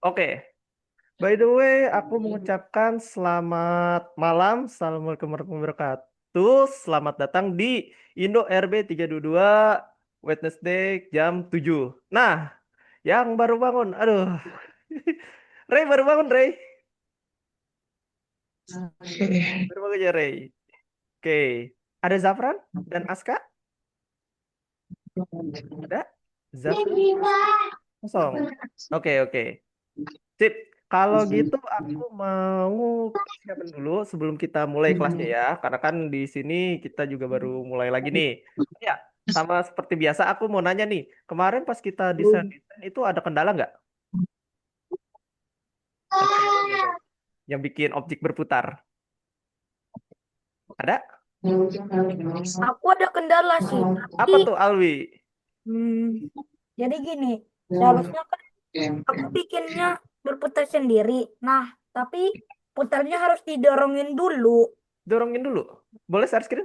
Oke, by the way, aku mengucapkan selamat malam, assalamualaikum warahmatullahi wabarakatuh. Selamat datang di Indo RB 322 Wednesday jam 7. Nah, yang baru bangun, aduh, Ray baru bangun, Ray. Baru bangun ya, Ray. Oke, ada Zafran dan Aska? Ada? Zafran, Aska? Kosong. Oke, oke. Sip. Kalau gitu aku mau persiapan dulu sebelum kita mulai kelasnya ya. Karena kan di sini kita juga baru mulai lagi nih. Ya, sama seperti biasa aku mau nanya nih. Kemarin pas kita desain itu ada kendala nggak? Ada kendala nggak, Bray? Yang bikin objek berputar. Ada? Aku ada kendala sih, Apa tapi tuh, Alwi? hmm, jadi gini, seharusnya kan aku bikinnya berputar sendiri. Nah, tapi putarnya harus didorongin dulu. Dorongin dulu. Boleh share screen?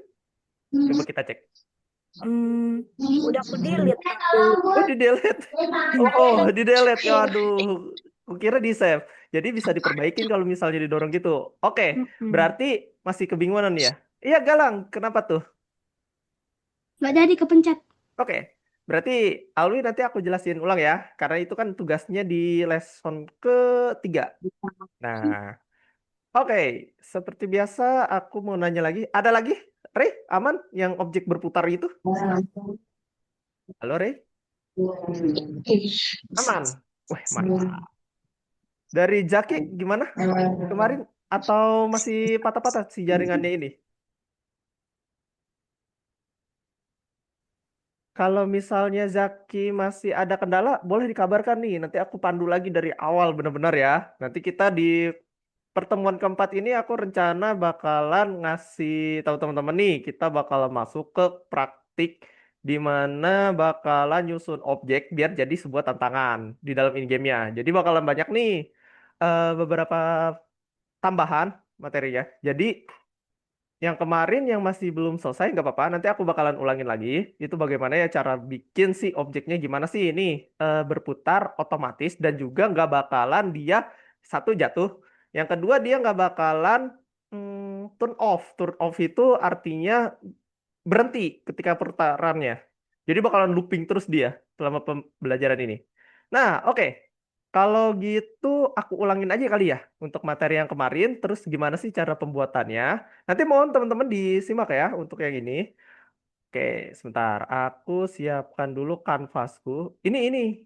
Coba kita cek. Udah aku delete tapi Oh, di delete. Oh, di delete. Aduh, kukira di save. Jadi bisa diperbaikin kalau misalnya didorong gitu. Oke, mm-mm. berarti masih kebingungan ya? Iya, Galang. Kenapa tuh? Nggak jadi kepencet. Oke, berarti Alwi nanti aku jelasin ulang ya. Karena itu kan tugasnya di lesson ketiga. Nah, oke. Seperti biasa, aku mau nanya lagi. Ada lagi? Rey, aman yang objek berputar itu? Halo, Rey? Aman? Wah, mantap. Dari Jaki gimana kemarin? Atau masih patah-patah si jaringannya ini? Kalau misalnya Zaki masih ada kendala, boleh dikabarkan nih. Nanti aku pandu lagi dari awal benar-benar ya. Nanti kita di pertemuan keempat ini aku rencana bakalan ngasih tahu teman-teman nih. Kita bakalan masuk ke praktik di mana bakalan nyusun objek biar jadi sebuah tantangan di dalam in-game-nya. Jadi bakalan banyak nih beberapa tambahan materinya. Jadi yang kemarin yang masih belum selesai nggak apa-apa. Nanti aku bakalan ulangin lagi. Itu bagaimana ya cara bikin si objeknya gimana sih ini berputar otomatis dan juga nggak bakalan dia satu jatuh. Yang kedua dia nggak bakalan turn off. Turn off itu artinya berhenti ketika perputarannya. Jadi bakalan looping terus dia selama pembelajaran ini. Nah, oke. Kalau gitu aku ulangin aja kali ya untuk materi yang kemarin. Terus gimana sih cara pembuatannya? Nanti mohon teman-teman disimak ya untuk yang ini. Oke, sebentar. Aku siapkan dulu kanvasku. Ini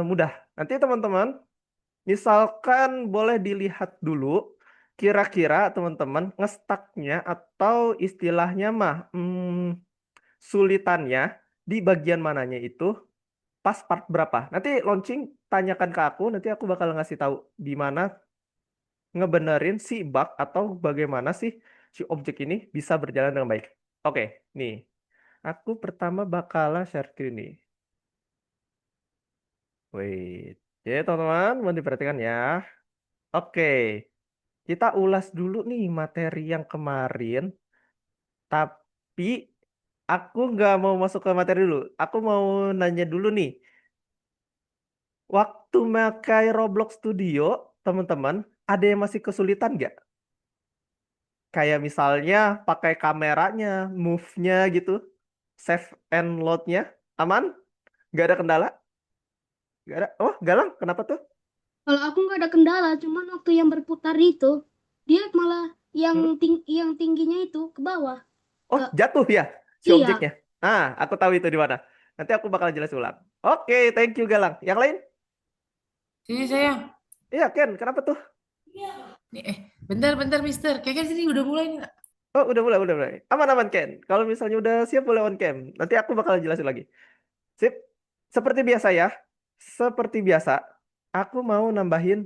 mudah. Nanti teman-teman, misalkan boleh dilihat dulu kira-kira teman-teman ngestaknya atau istilahnya mah sulitannya di bagian mananya itu pas part berapa. Nanti launching tanyakan ke aku, nanti aku bakal ngasih tahu di mana ngebenerin si bug atau bagaimana sih si objek ini bisa berjalan dengan baik. Oke, nih. Aku pertama bakalan share screen nih. Wait. Oke, teman-teman, mau diperhatikan ya. Oke, kita ulas dulu nih materi yang kemarin. Tapi aku nggak mau masuk ke materi dulu. Aku mau nanya dulu nih. Waktu pakai Roblox Studio, teman-teman, ada yang masih kesulitan nggak? Kayak misalnya pakai kameranya, move-nya gitu, save and load-nya, aman? Nggak ada kendala? Nggak ada? Oh, Galang, kenapa tuh? Kalau aku nggak ada kendala, cuman waktu yang berputar itu dia malah Hmm? yang tingginya itu ke bawah. Oh, Ke jatuh ya si iya. objeknya. Ah, aku tahu itu di mana. Nanti aku bakal jelas ulang. Oke, thank you Galang. Yang lain? Sini sayang. Iya, Ken, kenapa tuh? Nih, bentar, Mister. Kayaknya sini udah mulai nih. Oh, udah mulai, udah mulai. Aman-aman, Ken. Kalau misalnya udah siap, boleh on cam. Nanti aku bakal jelasin lagi. Sip. Seperti biasa ya. Seperti biasa, aku mau nambahin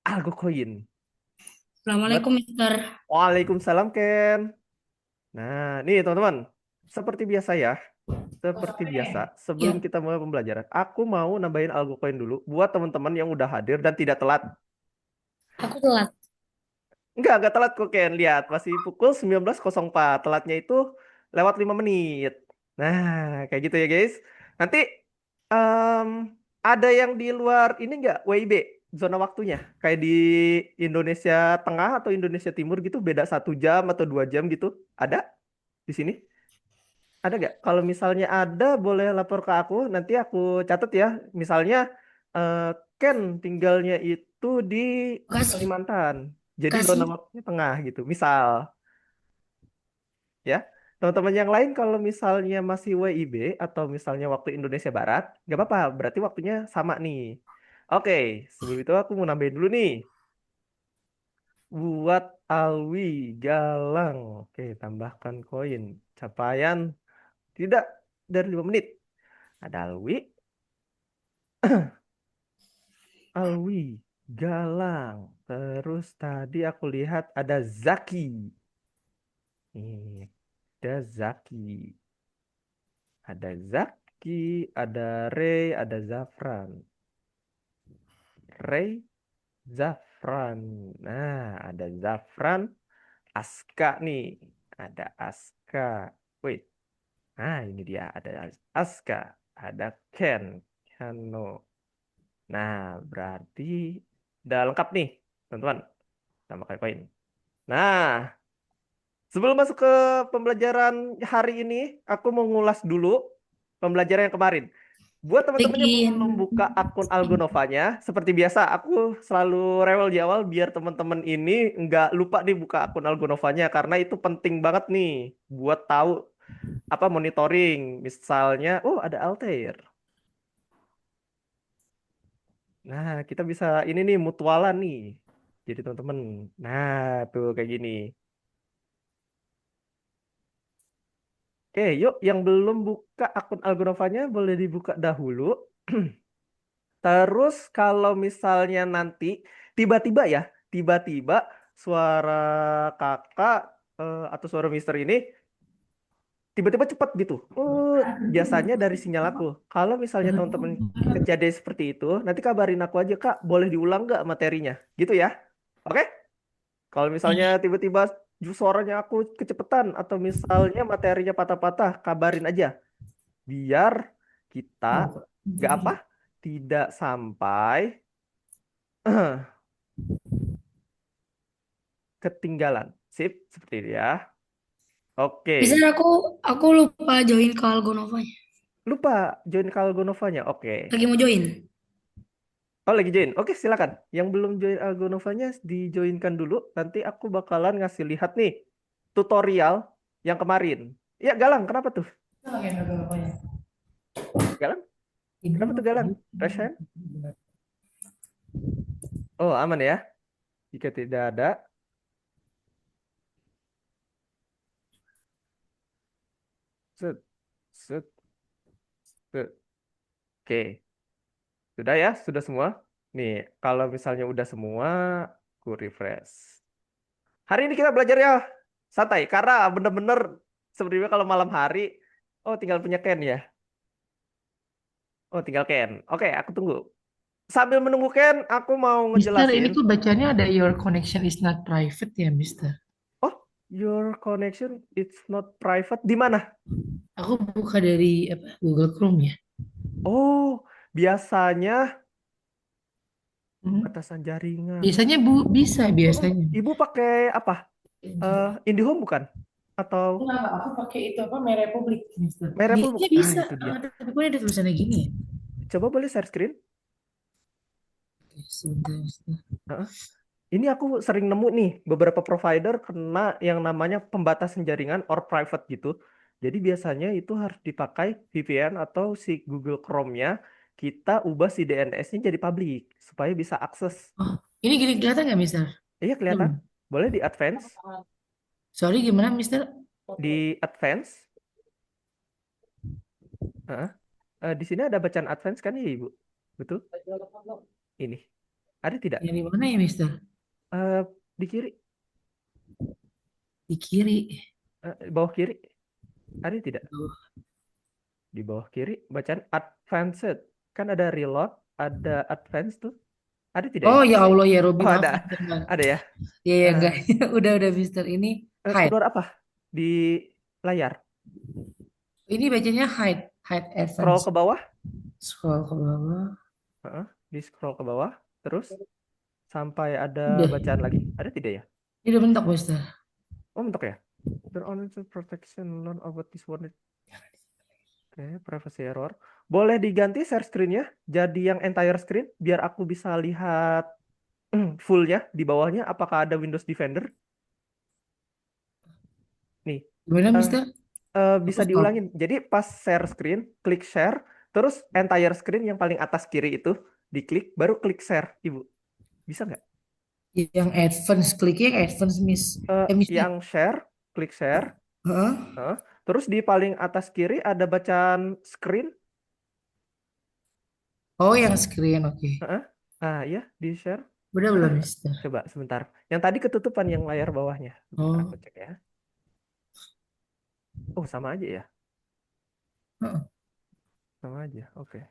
algo koin. Assalamualaikum, Mister. Waalaikumsalam, Ken. Nah, nih teman-teman. Seperti biasa ya. Seperti biasa, sebelum Ya, kita mulai pembelajaran, aku mau nambahin algo koin dulu buat teman-teman yang udah hadir dan tidak telat. aku telat. Enggak telat kok, Ken. Lihat, masih pukul 19.04. Telatnya itu lewat 5 menit. Nah, kayak gitu ya, guys. Nanti em, Ada yang di luar ini nggak WIB zona waktunya? Kayak di Indonesia Tengah atau Indonesia Timur gitu, beda 1 jam atau 2 jam gitu? Ada di sini? Ada nggak? Kalau misalnya ada, boleh lapor ke aku. Nanti aku catat ya. Misalnya eh, Ken tinggalnya itu di Kasih, Kalimantan. Jadi zona kasih. waktunya tengah gitu. Misal ya. Teman-teman yang lain kalau misalnya masih WIB atau misalnya waktu Indonesia Barat, nggak apa-apa. Berarti waktunya sama nih. Oke, sebelum itu aku mau nambahin dulu nih. Buat Alwi Galang. Oke, tambahkan koin. Capaian tidak dari 5 menit. Ada Alwi, Alwi Galang. Terus tadi aku lihat ada Zaki. Nih, ada Zaki. Ada Zaki, ada Ray, ada Zafran. Ray, Zafran. Nah, ada Zafran, Aska nih. Ada Aska. Wait. Nah, ini dia. Ada Aska. Ada Ken. Kano. Nah, berarti udah lengkap nih, teman-teman. Tambahkan koin. Nah, sebelum masuk ke pembelajaran hari ini, aku mau ngulas dulu pembelajaran yang kemarin. Buat teman-teman yang Begin. belum buka akun Algonovanya, seperti biasa, aku selalu rewel di awal biar teman-teman ini nggak lupa nih buka akun Algonovanya, karena itu penting banget nih buat tahu apa monitoring. Misalnya, oh ada Altair. Nah, kita bisa ini nih mutualan nih. Jadi teman-teman, nah tuh kayak gini. Oke, yuk yang belum buka akun Algonovanya boleh dibuka dahulu. Terus kalau misalnya nanti tiba-tiba ya, tiba-tiba suara kakak atau suara mister ini tiba-tiba cepat gitu. Biasanya dari sinyal aku. Kalau misalnya teman-teman kejadian seperti itu, nanti kabarin aku aja, Kak, boleh diulang nggak materinya? Gitu ya. Oke? Kalau misalnya tiba-tiba suaranya aku kecepetan atau misalnya materinya patah-patah, kabarin aja. Biar kita nggak apa? Tidak sampai ketinggalan. Sip, seperti itu ya. Oke. Bisa aku lupa join ke Algonovanya. Lupa join Kalgonovanya. Oke. Lagi mau join. Oh, lagi join. Oke, silakan. Yang belum join Algonovanya dijoinkan dulu. Nanti aku bakalan ngasih lihat nih tutorial yang kemarin. Ya, Galang, kenapa tuh? Lagi Algonovanya. Galang? Kenapa tuh Galang? Raise hand? Oh, aman ya. Jika tidak ada, set, set, set. Oke. Sudah ya? Sudah semua? Nih, kalau misalnya udah semua, aku refresh. Hari ini kita belajar ya santai karena bener-bener sebenarnya kalau malam hari, oh tinggal punya Ken ya. Oh tinggal Ken. Oke, aku tunggu. Sambil menunggu Ken, aku mau Mister, ini ngejelasin. tuh bacanya ada your connection is not private ya, Mister. Oh, your connection it's not private. Di mana? Aku buka dari apa Google Chrome ya. Oh, biasanya Hmm. batasan jaringan. Biasanya bisa Oh, biasanya. ibu pakai apa? IndiHome bukan? Atau Enggak, aku pakai itu apa My Republic, Mister. My Republic? Dia Ah, bisa. itu dia. Tapi kok ada tulisannya gini ya? Coba boleh share screen? Oke, sebentar, Mister. Heeh. Ini aku sering nemu nih beberapa provider kena yang namanya pembatasan jaringan or private gitu. Jadi biasanya itu harus dipakai VPN atau si Google Chrome-nya kita ubah si DNS-nya jadi public supaya bisa akses. Oh, ini gini kelihatan nggak, Mister? Iya kelihatan. Belum. Boleh di advance, Sorry, gimana, Mister? di advance. Heeh. Di sini ada bacaan advance kan ya Ibu? Betul? Ini. Ada tidak? Yang di mana ya, Mister? Eh, di kiri, Di kiri. bawah kiri. Ada tidak? Oh, Di bawah kiri bacaan advanced. Kan ada reload, ada advance tuh. Ada tidak ya? oh ya Allah ya Robi, Oh maaf, ada. Mister. Enggak. Ada ya. Ya, ya, Eh, enggak. Udah, Mister. Ini hide. keluar apa? Di layar. Ini bacanya hide Scroll advance. ke bawah. Scroll ke bawah. Di scroll ke bawah, terus sampai ada Udah. bacaan lagi. Ada tidak ya? Ini udah mentok, Mister. Oh, mentok ya? Turn on to protection, learn about this one. Oke, privacy error. Boleh diganti share screen-nya jadi yang entire screen biar aku bisa lihat full-nya di bawahnya apakah ada Windows Defender. Nih, Gimana, eh, Mister? bisa Aku stop. diulangin. Jadi pas share screen, klik share, terus entire screen yang paling atas kiri itu diklik, baru klik share, Ibu. Bisa nggak? Yang advance, kliknya yang advance, Mister. Yang share, klik share. Heeh. Terus di paling atas kiri ada bacaan screen. Oh, yang screen, oke. Ya, di share. Udah belum, Mister? Coba sebentar. Yang tadi ketutupan yang layar bawahnya. Sebentar Oh. aku cek ya. Oh, sama aja ya. Heeh. Sama aja. Oke.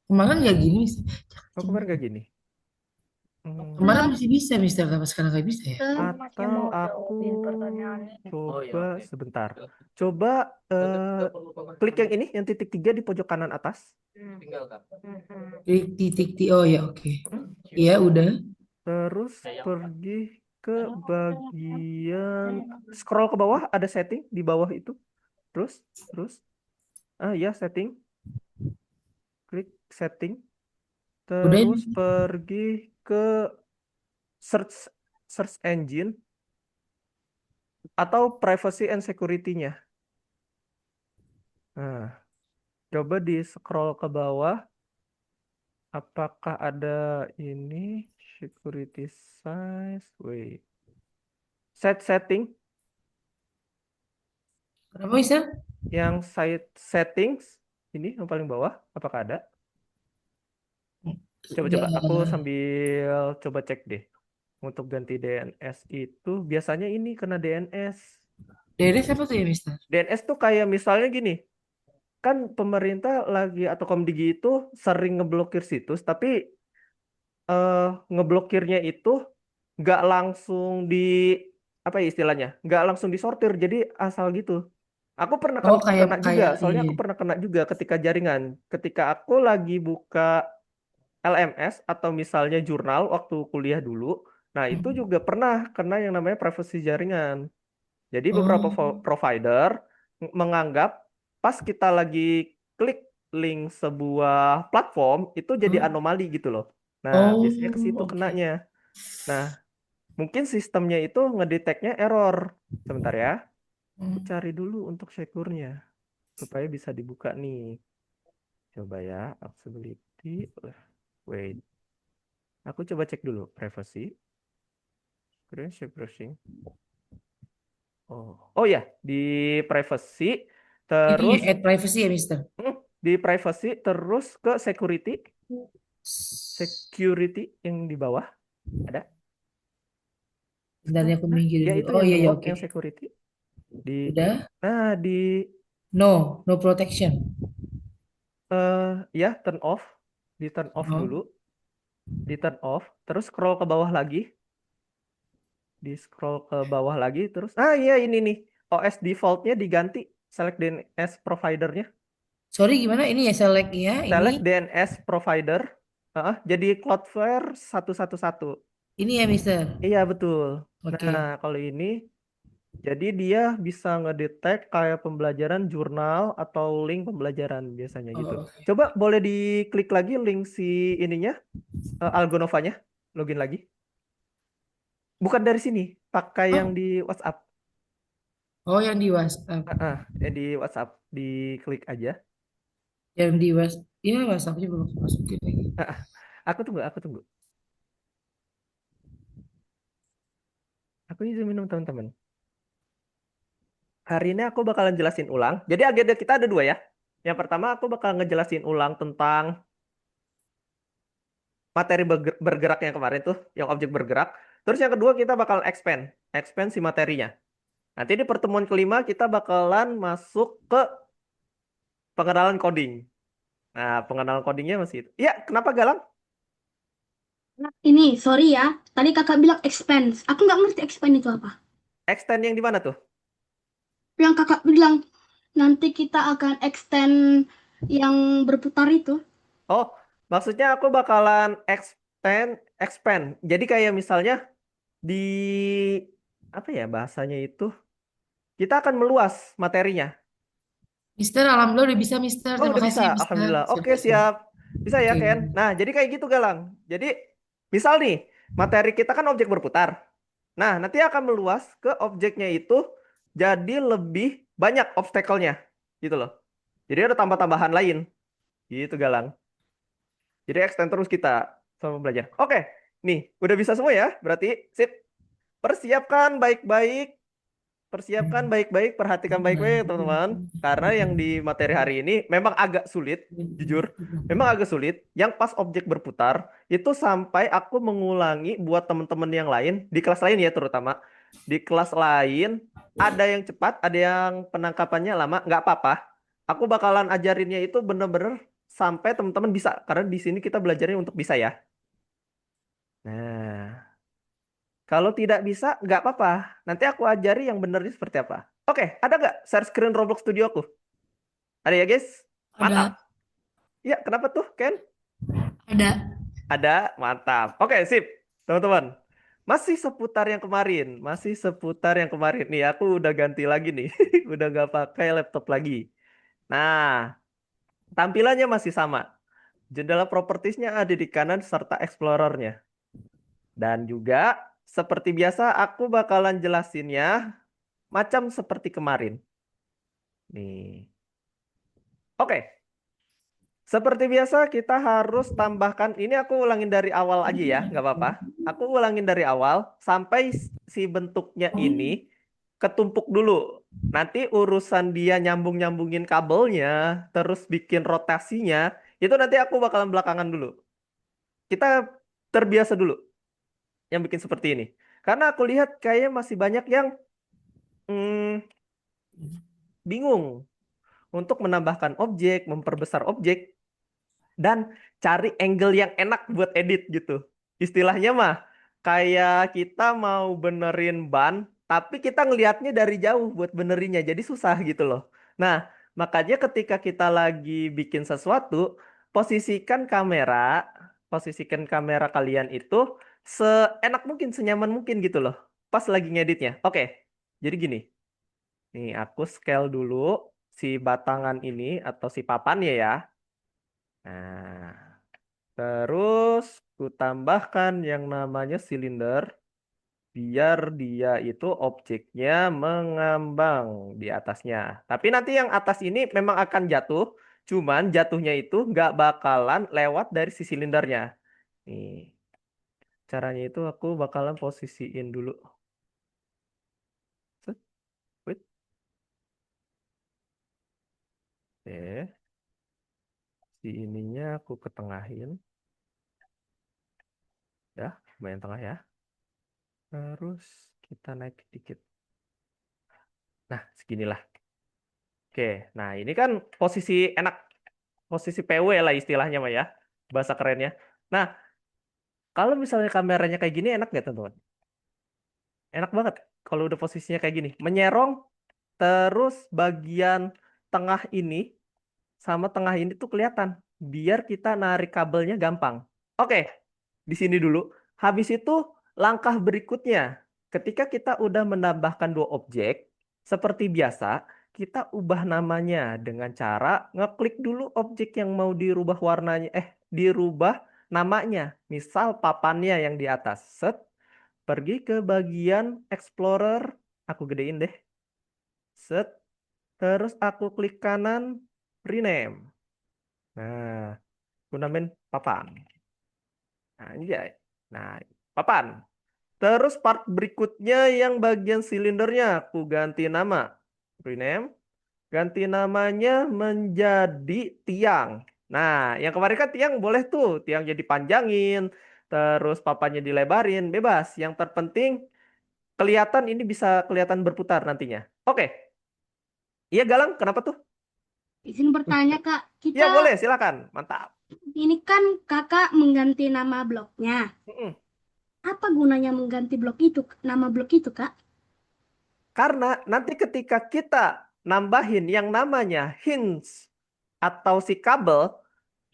Kemarin nggak gini, Mister. Oh, kemarin kayak gini. Kemarin masih bisa, Mister, tapi sekarang nggak bisa ya? Masih Atau mau aku jawabin pertanyaannya. coba sebentar. Coba klik yang ini, yang titik 3 di pojok kanan atas. Klik titik oh ya, oke. Iya, udah. Terus pergi ke bagian scroll ke bawah, ada setting di bawah itu. Terus ya setting. Klik setting. Udah Terus ini. pergi ke search engine atau privacy and security-nya. Nah, coba di scroll ke bawah. Apakah ada ini security size? Wait. Setting Kenapa, Mister? yang site settings ini yang paling bawah. Apakah ada? Coba aku sambil coba cek deh. Untuk ganti DNS itu biasanya ini kena DNS. DNS apa tuh ya, Mister? DNS tuh kayak misalnya gini. Kan pemerintah lagi atau Komdigi itu sering ngeblokir situs, tapi ngeblokirnya itu nggak langsung di apa ya istilahnya, nggak langsung disortir, jadi asal gitu. Aku pernah Oh, kena juga, soalnya iya. aku pernah kena juga ketika jaringan, ketika aku lagi buka LMS atau misalnya jurnal waktu kuliah dulu. Nah, itu juga pernah kena yang namanya privacy jaringan. Jadi beberapa provider menganggap pas kita lagi klik link sebuah platform itu jadi anomali gitu loh. Nah, biasanya ke situ oke. kenanya. Nah, mungkin sistemnya itu ngedeteknya error. Sebentar ya. Aku cari dulu untuk secure-nya supaya bisa dibuka nih. Coba ya, accessibility. Wait. Aku coba cek dulu privacy. Browsing. Oh ya, di privacy Ini terus add privacy ya, Mister? di privacy terus ke security yang di bawah ada. Bentar, aku minggir Ya dulu. itu Oh yang iya, nge-lock, oke. yang security di Udah. nah di No protection. ya turn off, di turn off dulu, di turn off, terus scroll ke bawah lagi, di scroll ke bawah lagi, terus iya ini nih OS defaultnya diganti, select DNS providernya, Sorry, gimana? Ini ya select ya, select ini. DNS provider, jadi Cloudflare 111. Ini ya, Mister. Iya betul. Oke. Nah kalau ini jadi dia bisa ngedetect kayak pembelajaran jurnal atau link pembelajaran biasanya gitu. oke. Coba boleh diklik lagi link si ininya, Algonovanya, login lagi. Bukan dari sini, pakai yang di WhatsApp. Oh, yang di WhatsApp. Di WhatsApp, diklik aja. Yang di WhatsApp. Ya, WhatsAppnya belum aku masukin lagi. Aku tunggu. Aku izin minum teman-teman. Hari ini aku bakalan jelasin ulang. Jadi agenda kita ada 2 ya. Yang pertama aku bakal ngejelasin ulang tentang materi bergerak yang kemarin tuh, yang objek bergerak. Terus yang kedua kita bakal expand si materinya. Nanti di pertemuan kelima kita bakalan masuk ke pengenalan coding. Nah, pengenalan codingnya masih itu. Iya, kenapa Galang? Ini, sorry ya. Tadi kakak bilang expense. Aku nggak ngerti expense itu apa. Extend yang di mana tuh? Yang kakak bilang nanti kita akan extend yang berputar itu. Oh, Maksudnya aku bakalan expand. Jadi kayak misalnya di apa ya bahasanya itu, kita akan meluas materinya. Mister, alhamdulillah udah bisa, Mister. Oh, Terima udah bisa. kasih, Mister. Alhamdulillah. Siap, Oke, siap. siap. Bisa ya, Oke. Ken. Nah, jadi kayak gitu, Galang. Jadi, misal nih, materi kita kan objek berputar. Nah, nanti akan meluas ke objeknya itu jadi lebih banyak obstacle-nya. Gitu loh. Jadi ada tambah-tambahan lain. Gitu, Galang. Jadi extend terus kita sama belajar. Oke, nih, udah bisa semua ya? Berarti, sip. Persiapkan baik-baik. Persiapkan baik-baik, perhatikan baik-baik, teman-teman. Karena yang di materi hari ini memang agak sulit, jujur. Memang agak sulit. Yang pas objek berputar, itu sampai aku mengulangi buat teman-teman yang lain, di kelas lain ya terutama. Di kelas lain, ada yang cepat, ada yang penangkapannya lama, nggak apa-apa. Aku bakalan ajarinnya itu bener-bener sampai teman-teman bisa. Karena di sini kita belajarnya untuk bisa ya. Nah, kalau tidak bisa, nggak apa-apa. Nanti aku ajari yang benernya seperti apa. Oke, ada nggak share screen Roblox Studio aku? Ada ya, guys? Mantap. Ada, Ya, kenapa tuh, Ken? ada. Ada, mantap. Oke, sip. Teman-teman. Masih seputar yang kemarin. Masih seputar yang kemarin. Nih, aku udah ganti lagi nih. Udah nggak pakai laptop lagi. Nah, tampilannya masih sama. Jendela propertiesnya ada di kanan serta explorernya. Dan juga, seperti biasa, aku bakalan jelasinnya macam seperti kemarin. Nih. Oke. Seperti biasa kita harus tambahkan, ini aku ulangin dari awal aja ya, nggak apa-apa. Aku ulangin dari awal sampai si bentuknya ini ketumpuk dulu. Nanti urusan dia nyambung-nyambungin kabelnya, terus bikin rotasinya, itu nanti aku bakalan belakangan dulu. Kita terbiasa dulu yang bikin seperti ini. Karena aku lihat kayaknya masih banyak yang hmm, bingung untuk menambahkan objek, memperbesar objek, dan cari angle yang enak buat edit gitu. Istilahnya mah kayak kita mau benerin ban, tapi kita ngelihatnya dari jauh buat benerinnya, jadi susah gitu loh. Nah, makanya ketika kita lagi bikin sesuatu, posisikan kamera, posisikan kamera kalian itu seenak mungkin, senyaman mungkin gitu loh. Pas lagi ngeditnya. Oke, jadi gini. Nih, aku scale dulu si batangan ini atau si papannya ya. Nah, terus ku tambahkan yang namanya silinder biar dia itu objeknya mengambang di atasnya. Tapi nanti yang atas ini memang akan jatuh, cuman jatuhnya itu nggak bakalan lewat dari si silindernya. Nih, caranya itu aku bakalan posisiin dulu. Set, wait. Oke, si ininya aku ketengahin. Ya, lumayan tengah ya. Terus kita naik dikit. Nah, seginilah. Oke, nah ini kan posisi enak, posisi PW lah istilahnya Mah ya, bahasa kerennya. Nah, kalau misalnya kameranya kayak gini enak nggak teman-teman? Enak banget kalau udah posisinya kayak gini. Menyerong, terus bagian tengah ini sama tengah ini tuh kelihatan. Biar kita narik kabelnya gampang. Oke, di sini dulu. Habis itu langkah berikutnya. Ketika kita udah menambahkan dua objek, seperti biasa, kita ubah namanya dengan cara ngeklik dulu objek yang mau dirubah warnanya, dirubah namanya. Misal papannya yang di atas. Set, pergi ke bagian Explorer, aku gedein deh. Set, terus aku klik kanan, rename. Nah, aku namain papan. Nah, ini dia. Nah, papan. Terus part berikutnya yang bagian silindernya aku ganti nama. Rename. Ganti namanya menjadi tiang. Nah, yang kemarin kan tiang boleh tuh. Tiang jadi panjangin. Terus papannya dilebarin. Bebas. Yang terpenting kelihatan ini bisa kelihatan berputar nantinya. Oke. Iya Galang, kenapa tuh? Izin bertanya, Kak. Iya Kita boleh, silakan. Mantap. ini kan Kakak mengganti nama blognya. Mm-mm. Apa gunanya mengganti blog itu, nama blog itu, Kak? Karena nanti ketika kita nambahin yang namanya hinge atau si kabel,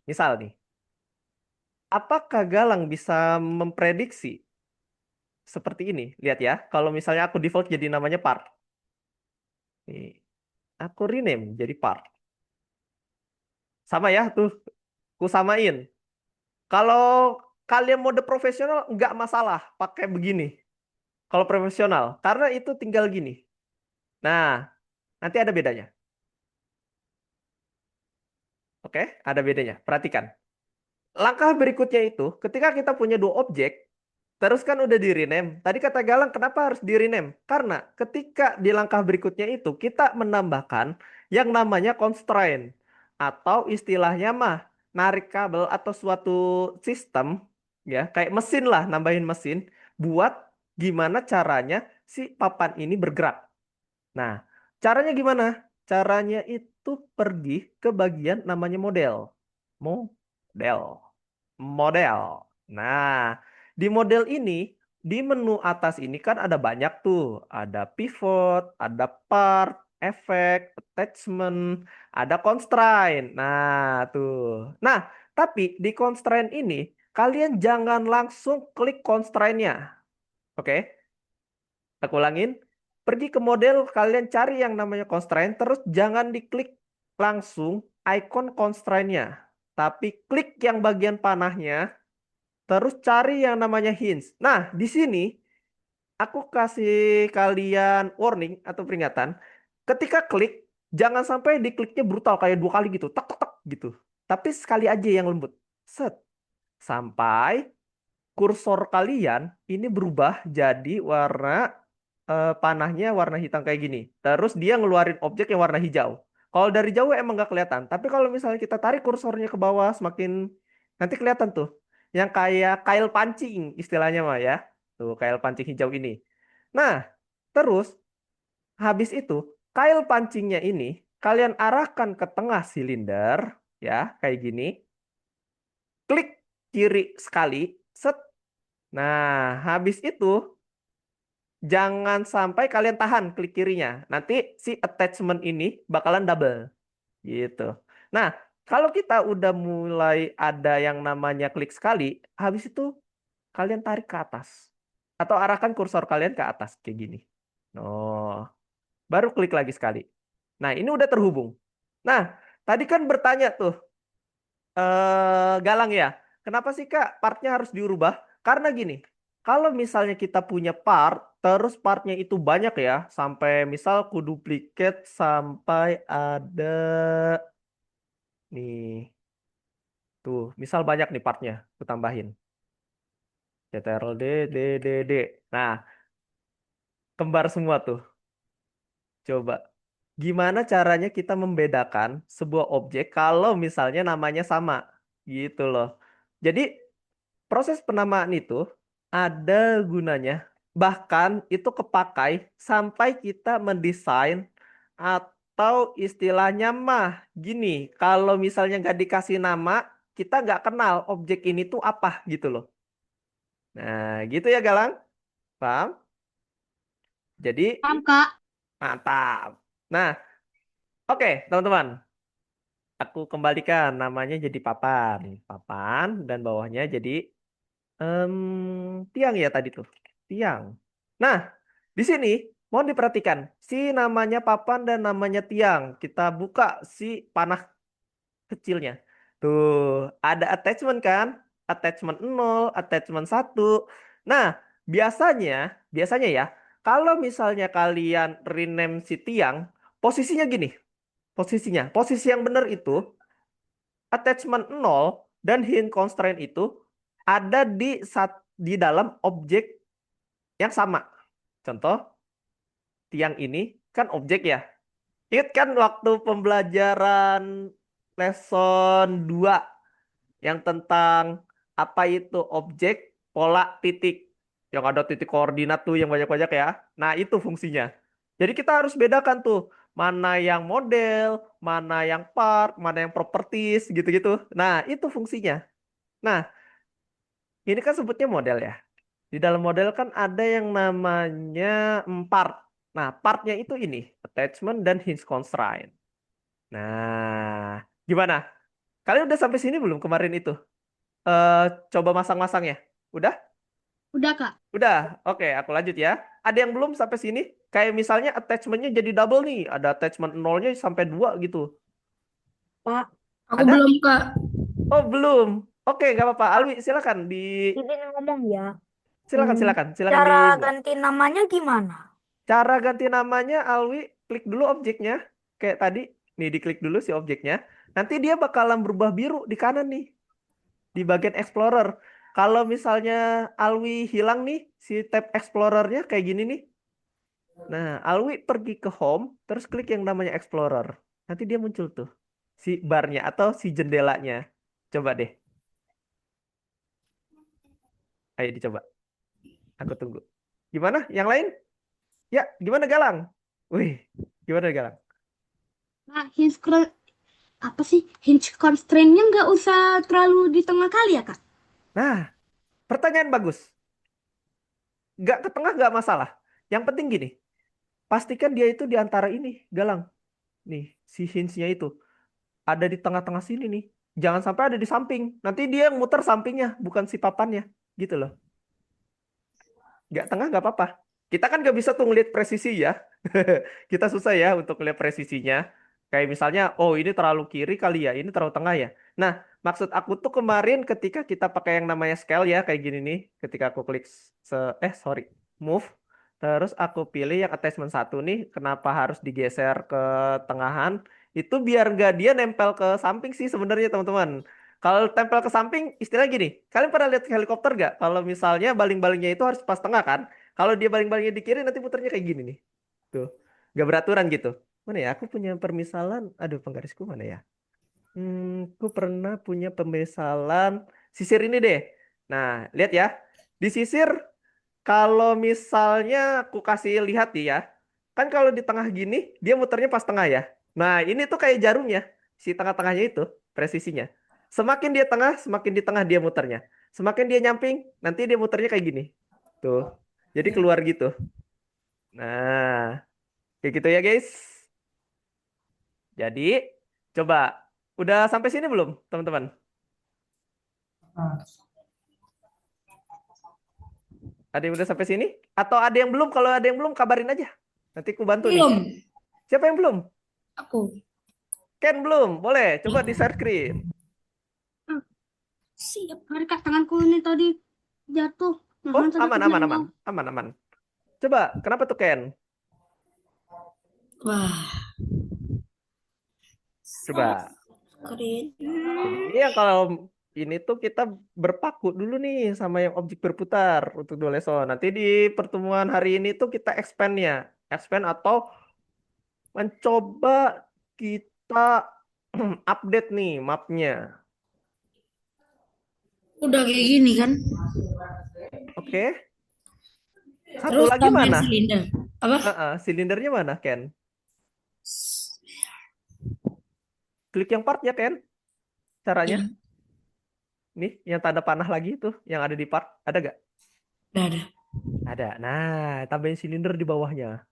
misal nih, apakah Galang bisa memprediksi seperti ini? Lihat ya, kalau misalnya aku default jadi namanya part. Nih, aku rename jadi part. Sama ya tuh, aku samain. Kalau kalian mode profesional nggak masalah pakai begini. Kalau profesional, karena itu tinggal gini. Nah, nanti ada bedanya. Oke, ada bedanya. Perhatikan. Langkah berikutnya itu, ketika kita punya dua objek, terus kan udah di rename. Tadi kata Galang, kenapa harus di rename? Karena ketika di langkah berikutnya itu, kita menambahkan yang namanya constraint. Atau istilahnya mah, narik kabel atau suatu sistem, ya kayak mesin lah, nambahin mesin, buat gimana caranya si papan ini bergerak. Nah, caranya gimana? Caranya itu pergi ke bagian namanya model. Model. Model. Nah, di model ini, di menu atas ini kan ada banyak tuh. Ada pivot, ada part, efek, attachment, ada constraint. Nah, tuh. Nah, tapi di constraint ini, kalian jangan langsung klik constraint-nya. Oke? Aku ulangin. Pergi ke model, kalian cari yang namanya constraint, terus jangan diklik langsung icon constraint-nya. Tapi klik yang bagian panahnya, terus cari yang namanya hints. Nah, di sini aku kasih kalian warning atau peringatan. Ketika klik, jangan sampai dikliknya brutal kayak 2 kali gitu. Tak, tak, tak gitu. Tapi sekali aja yang lembut. Set. Sampai kursor kalian ini berubah jadi warna panahnya warna hitam kayak gini. Terus dia ngeluarin objek yang warna hijau. Kalau dari jauh emang nggak kelihatan. Tapi kalau misalnya kita tarik kursornya ke bawah semakin nanti kelihatan tuh. Yang kayak kail pancing istilahnya mah ya. Tuh kail pancing hijau ini. Nah, terus habis itu kail pancingnya ini kalian arahkan ke tengah silinder ya kayak gini. Klik kiri sekali. Set. Nah, habis itu jangan sampai kalian tahan klik kirinya. Nanti si attachment ini bakalan double gitu. Nah, kalau kita udah mulai ada yang namanya klik sekali, habis itu kalian tarik ke atas atau arahkan kursor kalian ke atas kayak gini. Oh, baru klik lagi sekali. Nah, ini udah terhubung. Nah, tadi kan bertanya tuh Galang ya. Kenapa sih Kak partnya harus diubah? Karena gini, kalau misalnya kita punya part, terus partnya itu banyak ya, sampai misal ku duplicate sampai ada nih, tuh, misal banyak nih partnya, ku tambahin. Ctrl D, D, D, D. Nah, kembar semua tuh. Coba. Gimana caranya kita membedakan sebuah objek kalau misalnya namanya sama? Gitu loh. Jadi proses penamaan itu ada gunanya. Bahkan itu kepakai sampai kita mendesain atau istilahnya mah gini, kalau misalnya nggak dikasih nama, kita nggak kenal objek ini tuh apa gitu loh. Nah, gitu ya Galang. Paham? Jadi Paham, Kak? mantap. Nah, oke teman-teman. Aku kembalikan namanya jadi papan. Papan dan bawahnya jadi tiang ya tadi tuh. Tiang. Nah, di sini mohon diperhatikan. Si namanya papan dan namanya tiang. Kita buka si panah kecilnya. Tuh, ada attachment kan? Attachment 0, attachment 1. Nah, biasanya ya, kalau misalnya kalian rename si tiang, posisinya gini. Posisi yang benar itu attachment 0 dan hint constraint itu ada di dalam objek yang sama. Contoh, tiang ini kan objek ya. Ingat kan waktu pembelajaran lesson 2 yang tentang apa itu objek, pola, titik. Yang ada titik koordinat tuh yang banyak-banyak ya. Nah, itu fungsinya. Jadi kita harus bedakan tuh mana yang model, mana yang part, mana yang properties gitu-gitu. Nah, itu fungsinya. Nah, ini kan sebutnya model ya. Di dalam model kan ada yang namanya part. Nah, partnya itu ini, attachment dan hinge constraint. Nah, gimana? Kalian udah sampai sini belum kemarin itu? Coba masang-masang ya. Udah? Udah, Kak. Udah. Oke, aku lanjut ya. Ada yang belum sampai sini? Kayak misalnya attachment-nya jadi double nih. Ada attachment 0-nya sampai 2 gitu. Pak, Aku Ada? belum, Kak. Oh, belum. Oke, nggak apa-apa. Alwi, silakan izin ngomong ya. silakan Hmm, silakan silakan cara dimulai. ganti namanya gimana? Cara ganti namanya, Alwi, klik dulu objeknya. Kayak tadi, nih diklik dulu si objeknya. Nanti dia bakalan berubah biru di kanan nih, di bagian Explorer. Kalau misalnya Alwi hilang nih, si tab Explorer-nya kayak gini nih. Nah, Alwi pergi ke Home, terus klik yang namanya Explorer. Nanti dia muncul tuh, si barnya atau si jendelanya. Coba deh, ayo dicoba. Aku tunggu. Gimana? Yang lain? Ya, gimana Galang? Wih, gimana Galang? Nah, apa sih? Hinge constraint-nya nggak usah terlalu di tengah kali ya, Kak? Nah, pertanyaan bagus. Nggak ke tengah nggak masalah. Yang penting gini, pastikan dia itu di antara ini, Galang. Nih, si hinge-nya itu ada di tengah-tengah sini nih. Jangan sampai ada di samping. Nanti dia yang muter sampingnya, bukan si papannya. Gitu loh. Nggak tengah nggak apa-apa. Kita kan nggak bisa tuh ngeliat presisi ya. Kita susah ya untuk ngeliat presisinya. Kayak misalnya, oh ini terlalu kiri kali ya, ini terlalu tengah ya. Nah, maksud aku tuh kemarin ketika kita pakai yang namanya scale ya, kayak gini nih. Ketika aku klik sorry, move. Terus aku pilih yang attachment 1 nih, kenapa harus digeser ke tengahan? Itu biar nggak dia nempel ke samping sih sebenarnya teman-teman. Kalau tempel ke samping, istilah gini. Kalian pernah lihat helikopter nggak? Kalau misalnya baling-balingnya itu harus pas tengah kan? Kalau dia baling-balingnya di kiri, nanti puternya kayak gini nih. Tuh, nggak beraturan gitu. Mana ya? Aku punya permisalan. Aduh, penggarisku mana ya? Aku pernah punya permisalan sisir ini deh. Nah, lihat ya. Di sisir, kalau misalnya aku kasih lihat nih ya. Kan kalau di tengah gini, dia muternya pas tengah ya. Nah, ini tuh kayak jarumnya. Si tengah-tengahnya itu, presisinya. Semakin dia tengah, semakin di tengah dia muternya. Semakin dia nyamping, nanti dia muternya kayak gini. Tuh. Jadi keluar gitu. Nah, kayak gitu ya guys. Jadi, coba. Udah sampai sini belum, teman-teman? Ada yang udah sampai sini? Atau ada yang belum? Kalau ada yang belum, kabarin aja. Nanti aku bantu nih. Belum. Siapa yang belum? Aku. Ken belum? Boleh, coba di share screen. Siap. Mari, Kak, tanganku ini tadi jatuh. Oh, Mohon saja aman, aku aman, bilang aman. mau. Aman, aman. Coba, kenapa tuh Ken? Wah, Coba. keren. Ini yang kalau ini tuh kita berpaku dulu nih sama yang objek berputar untuk dua lesson. Nanti di pertemuan hari ini tuh kita expand-nya. Expand atau mencoba kita update nih mapnya. Udah kayak gini kan? Oke. Satu Terus lagi tambahin mana? silinder. Apa? Silindernya mana, Ken? Klik yang partnya, Ken. Caranya. Yang Nih, yang tanda panah lagi itu, yang ada di part. Ada gak? udah ada. Ada. Nah, tambahin silinder di bawahnya.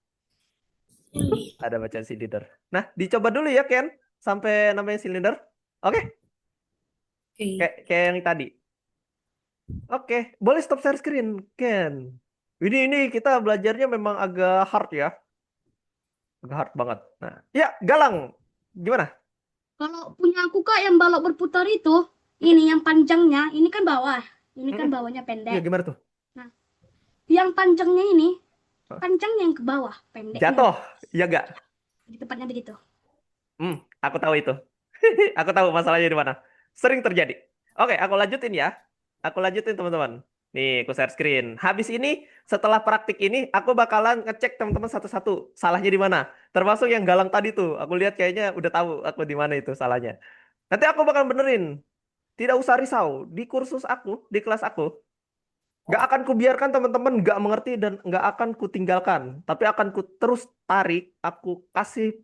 Ada bacaan silinder. Nah, dicoba dulu ya, Ken. Sampai namanya silinder. Oke? Oke. Kayak yang tadi. Oke. Boleh stop share screen, Ken. Ini kita belajarnya memang agak hard ya. Agak hard banget. Nah, ya, Galang. Gimana? Kalau punya aku, Kak, yang balok berputar itu, ini yang panjangnya, ini kan bawah. Ini kan bawahnya Iya, pendek. gimana tuh? Yang panjangnya ini, Hah? panjangnya yang ke bawah, pendeknya. Jatuh. Iya gak? Di tempatnya begitu. Aku tahu itu. Aku tahu masalahnya di mana. Sering terjadi. Oke, aku lanjutin ya. Aku lanjutin teman-teman. Nih, aku share screen. Habis ini, setelah praktik ini, aku bakalan ngecek teman-teman satu-satu. Salahnya di mana? Termasuk yang Galang tadi tuh. Aku lihat kayaknya udah tahu aku di mana itu salahnya. Nanti aku bakal benerin. Tidak usah risau. Di kursus aku, di kelas aku, nggak akan kubiarkan teman-teman nggak mengerti dan nggak akan kutinggalkan. Tapi akan ku terus tarik. Aku kasih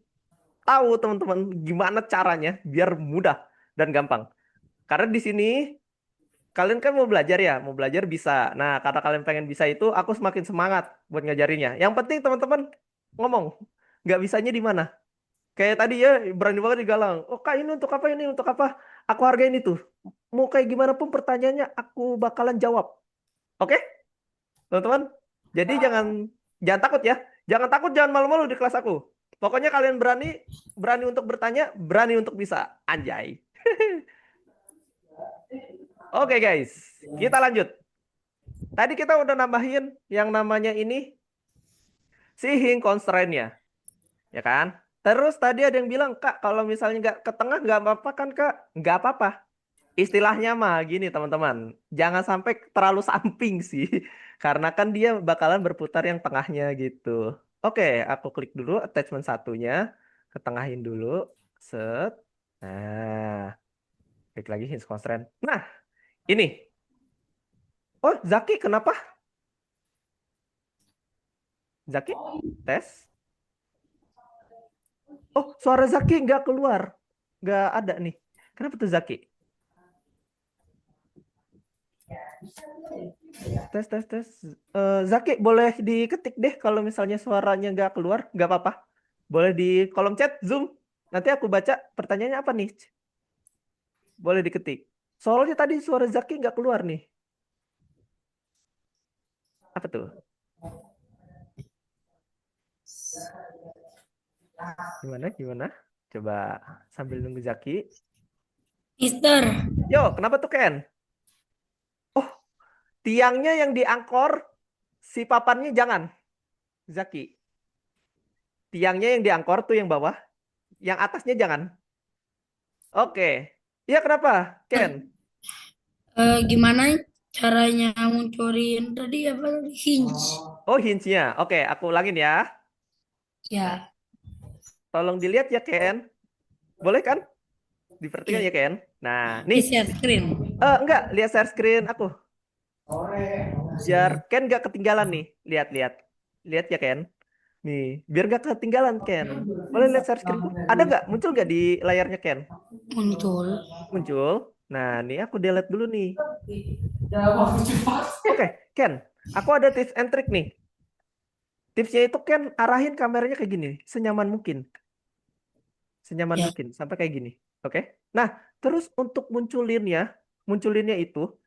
tahu teman-teman gimana caranya biar mudah dan gampang. Karena di sini kalian kan mau belajar ya, mau belajar bisa. Nah, karena kalian pengen bisa itu, aku semakin semangat buat ngajarinnya. Yang penting teman-teman ngomong, nggak bisanya di mana. Kayak tadi ya, berani banget digalang. Oh kak, ini untuk apa, ini untuk apa? Aku hargain itu. mau kayak gimana pun pertanyaannya aku bakalan jawab. Oke, teman-teman? Jadi jangan takut ya. Jangan takut, jangan malu-malu di kelas aku. Pokoknya kalian berani untuk bertanya, berani untuk bisa. Anjay. Oke guys, kita lanjut. Tadi kita udah nambahin yang namanya ini si hing constraint-nya, ya kan? Terus tadi ada yang bilang, Kak, kalau misalnya nggak ke tengah nggak apa-apa kan, Kak? Nggak apa-apa. Istilahnya mah gini teman-teman, jangan sampai terlalu samping sih, karena kan dia bakalan berputar yang tengahnya gitu. Oke, aku klik dulu attachment satunya, ketengahin dulu, set. Nah, klik lagi hinge constraint. Nah, ini. Oh, Zaki kenapa? Zaki, tes. Oh, suara Zaki nggak keluar, nggak ada nih. Kenapa tuh Zaki? Tes, tes, tes. Zaki, boleh diketik deh kalau misalnya suaranya nggak keluar, nggak apa-apa. Boleh di kolom chat, Zoom. Nanti aku baca pertanyaannya apa nih. Boleh diketik. Soalnya tadi suara Zaki nggak keluar nih. Apa tuh? Gimana? Coba sambil nunggu Zaki. Mister, Yo, kenapa tuh Ken? Oh, tiangnya yang diangkor, si papannya jangan. Zaki. Tiangnya yang diangkor tuh yang bawah. Yang atasnya jangan. Oke. Iya kenapa, Ken? gimana caranya munculin tadi apa tadi? Hinge. Oh, hinge-nya. Oke, aku ulangin ya. Ya, Tolong dilihat ya, Ken. Boleh kan? Diperhatikan ya, Ken. Nah, nih. share screen. Enggak, lihat share screen aku. Biar Ken nggak ketinggalan nih. Lihat. Lihat ya, Ken. Nih, biar nggak ketinggalan, Ken. Boleh lihat share screenku? Ada nggak? Muncul nggak di layarnya, Ken? Muncul. Muncul. Nah, nih aku delete dulu nih. Oke, Ken. Aku ada tips and trick nih. Tipsnya itu Ken arahin kameranya kayak gini, senyaman mungkin. Senyaman Ya. mungkin sampai kayak gini. Oke. Nah, terus untuk munculinnya itu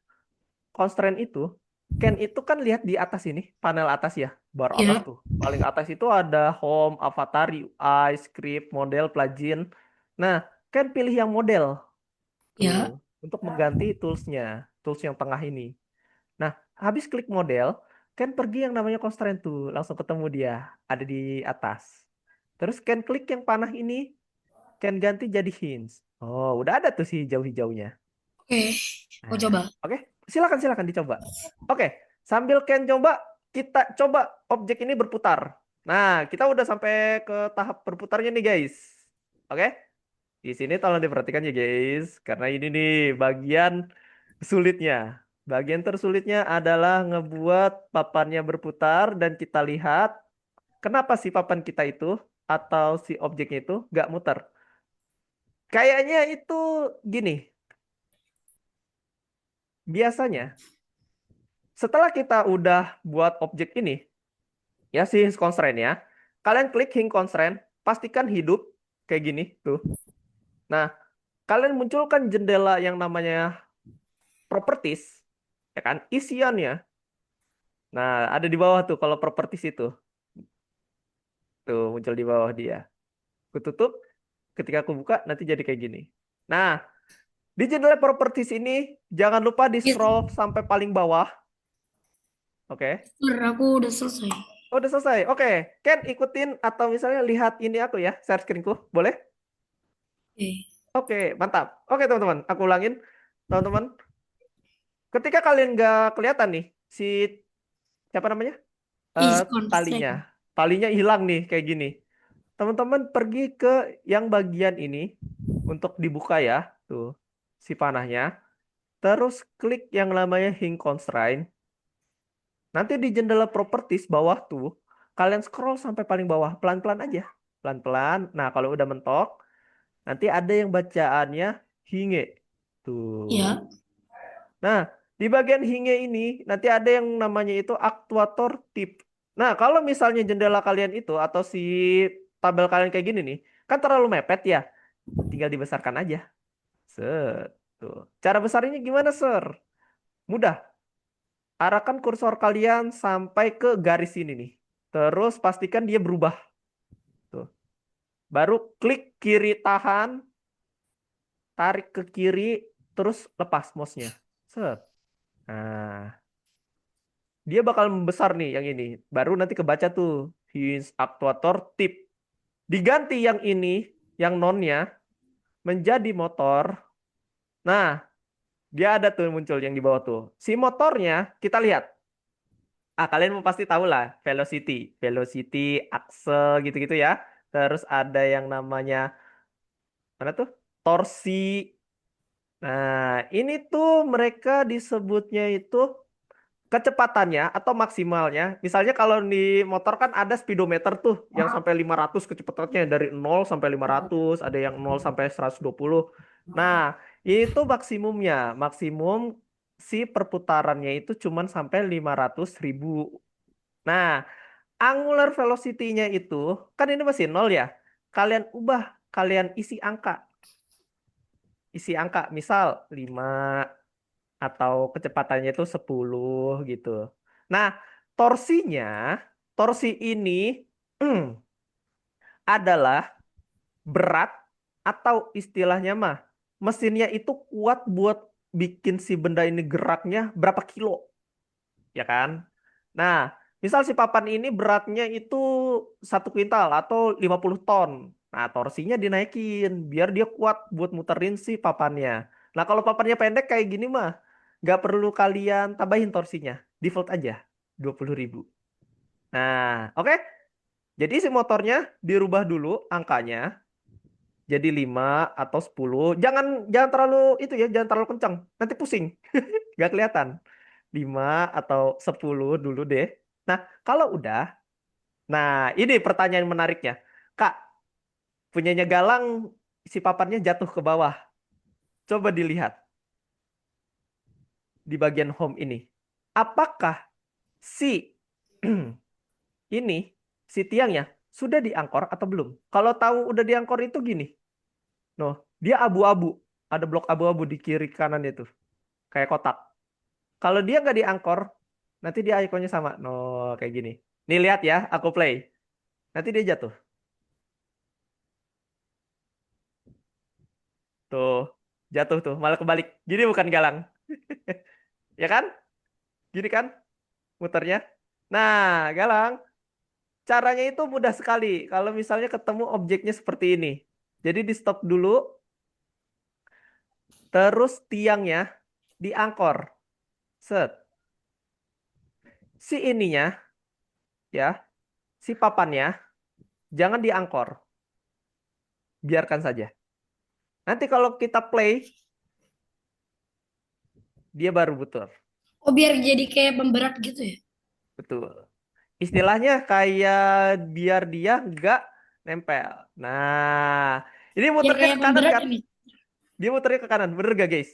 constraint itu, Ken itu kan lihat di atas ini, panel atas ya, bar atas Ya. tuh. Paling atas itu ada home, avatar, UI, script, model, plugin. Nah, Ken pilih yang model Ya. tuh untuk mengganti tools yang tengah ini. Nah, habis klik model, Ken pergi yang namanya constraint tuh, langsung ketemu dia, ada di atas. Terus Ken klik yang panah ini, Ken ganti jadi hinge. Oh, udah ada tuh si hijau-hijaunya. Oke, aku Nah, coba. oke, silakan dicoba. Oke, sambil Ken coba, kita coba objek ini berputar. Nah, kita udah sampai ke tahap berputarnya nih, guys. Oke, di sini tolong diperhatikan ya, guys, karena ini nih bagian sulitnya. Bagian tersulitnya adalah ngebuat papannya berputar dan kita lihat kenapa si papan kita itu atau si objeknya itu nggak muter. Kayaknya itu gini, biasanya setelah kita udah buat objek ini, ya si hinge constraint ya, kalian klik hinge constraint, pastikan hidup kayak gini tuh. Nah, kalian munculkan jendela yang namanya properties, ya kan, isiannya. Nah, ada di bawah tuh kalau properties itu. Tuh muncul di bawah dia. Aku tutup, ketika aku buka nanti jadi kayak gini. Nah, di jendela properties ini jangan lupa di scroll sampai paling bawah. Oke. Mister, aku udah selesai. Oh, udah selesai. Oke. Ken ikutin atau misalnya lihat ini aku ya, share screenku. Boleh? Oke. Oke, mantap. Oke, teman-teman. Aku ulangin. Teman-teman, ketika kalian nggak kelihatan nih, si siapa namanya? Is Talinya. constraint. Talinya hilang nih, kayak gini. Teman-teman pergi ke yang bagian ini untuk dibuka ya, tuh si panahnya. Terus klik yang namanya hing constraint. Nanti di jendela properties bawah tuh, kalian scroll sampai paling bawah, pelan-pelan aja. Pelan-pelan. Nah, kalau udah mentok, nanti ada yang bacaannya hinge. Tuh. Ya. Nah, di bagian hinge ini, nanti ada yang namanya itu aktuator tip. Nah, kalau misalnya jendela kalian itu, atau si tabel kalian kayak gini nih, kan terlalu mepet ya. Tinggal dibesarkan aja. Set. Tuh. Cara besarnya gimana, Sir? Mudah. Arahkan kursor kalian sampai ke garis ini nih. Terus pastikan dia berubah. Tuh. Baru klik kiri tahan, tarik ke kiri, terus lepas mouse-nya. Set. Nah, dia bakal membesar nih yang ini. Baru nanti kebaca tuh hinge aktuator tip. Diganti yang ini, yang nonnya menjadi motor. Nah, dia ada tuh muncul yang di bawah tuh. Si motornya kita lihat. Kalian mau pasti tahu lah velocity, axle gitu-gitu ya. Terus ada yang namanya mana tuh? Torsi. Nah, ini tuh mereka disebutnya itu kecepatannya atau maksimalnya. Misalnya kalau di motor kan ada speedometer tuh yang sampai 500 kecepatannya dari 0 sampai 500, ada yang 0 sampai 120. Nah, itu maksimumnya. Maksimum si perputarannya itu cuman sampai 500.000. Nah, angular velocity-nya itu kan ini masih 0 ya. Kalian ubah, kalian isi angka. Isi angka, misal 5 atau kecepatannya itu 10 gitu. Nah, torsi ini adalah berat atau istilahnya mah mesinnya itu kuat buat bikin si benda ini geraknya berapa kilo, ya kan? Nah, misal si papan ini beratnya itu 1 kuintal atau 50 ton. Nah, torsinya dinaikin biar dia kuat buat muterin si papannya. Nah, kalau papannya pendek kayak gini mah, nggak perlu kalian tambahin torsinya. Default aja, 20.000. Nah, oke. Jadi si motornya dirubah dulu angkanya jadi 5 atau 10. Jangan jangan terlalu itu ya, jangan terlalu kencang. Nanti pusing. Nggak kelihatan. 5 atau 10 dulu deh. Nah, kalau udah, nah ini pertanyaan menariknya. Kak, punyanya Galang, si papannya jatuh ke bawah. Coba dilihat di bagian home ini. Apakah si ini, si tiangnya, sudah diangkor atau belum? Kalau tahu udah diangkor itu gini. Noh, dia abu-abu. Ada blok abu-abu di kiri kanan itu. Kayak kotak. Kalau dia nggak diangkor, nanti dia ikonnya sama. No, kayak gini. Nih lihat ya, aku play. Nanti dia jatuh. Tuh, jatuh tuh, malah kebalik. Gini bukan Galang. Ya kan? Gini kan muternya. Nah, Galang, caranya itu mudah sekali. Kalau misalnya ketemu objeknya seperti ini. Jadi di stop dulu, terus tiangnya diangkor. Set. Si ininya, ya, si papannya, jangan diangkor. Biarkan saja. Nanti kalau kita play, dia baru butuh. Oh, biar jadi kayak pemberat gitu ya? Betul. Istilahnya kayak biar dia nggak nempel. Nah, ini Biar muternya kayak ke kanan pemberat kan? ini. Dia muternya ke kanan, bener gak guys?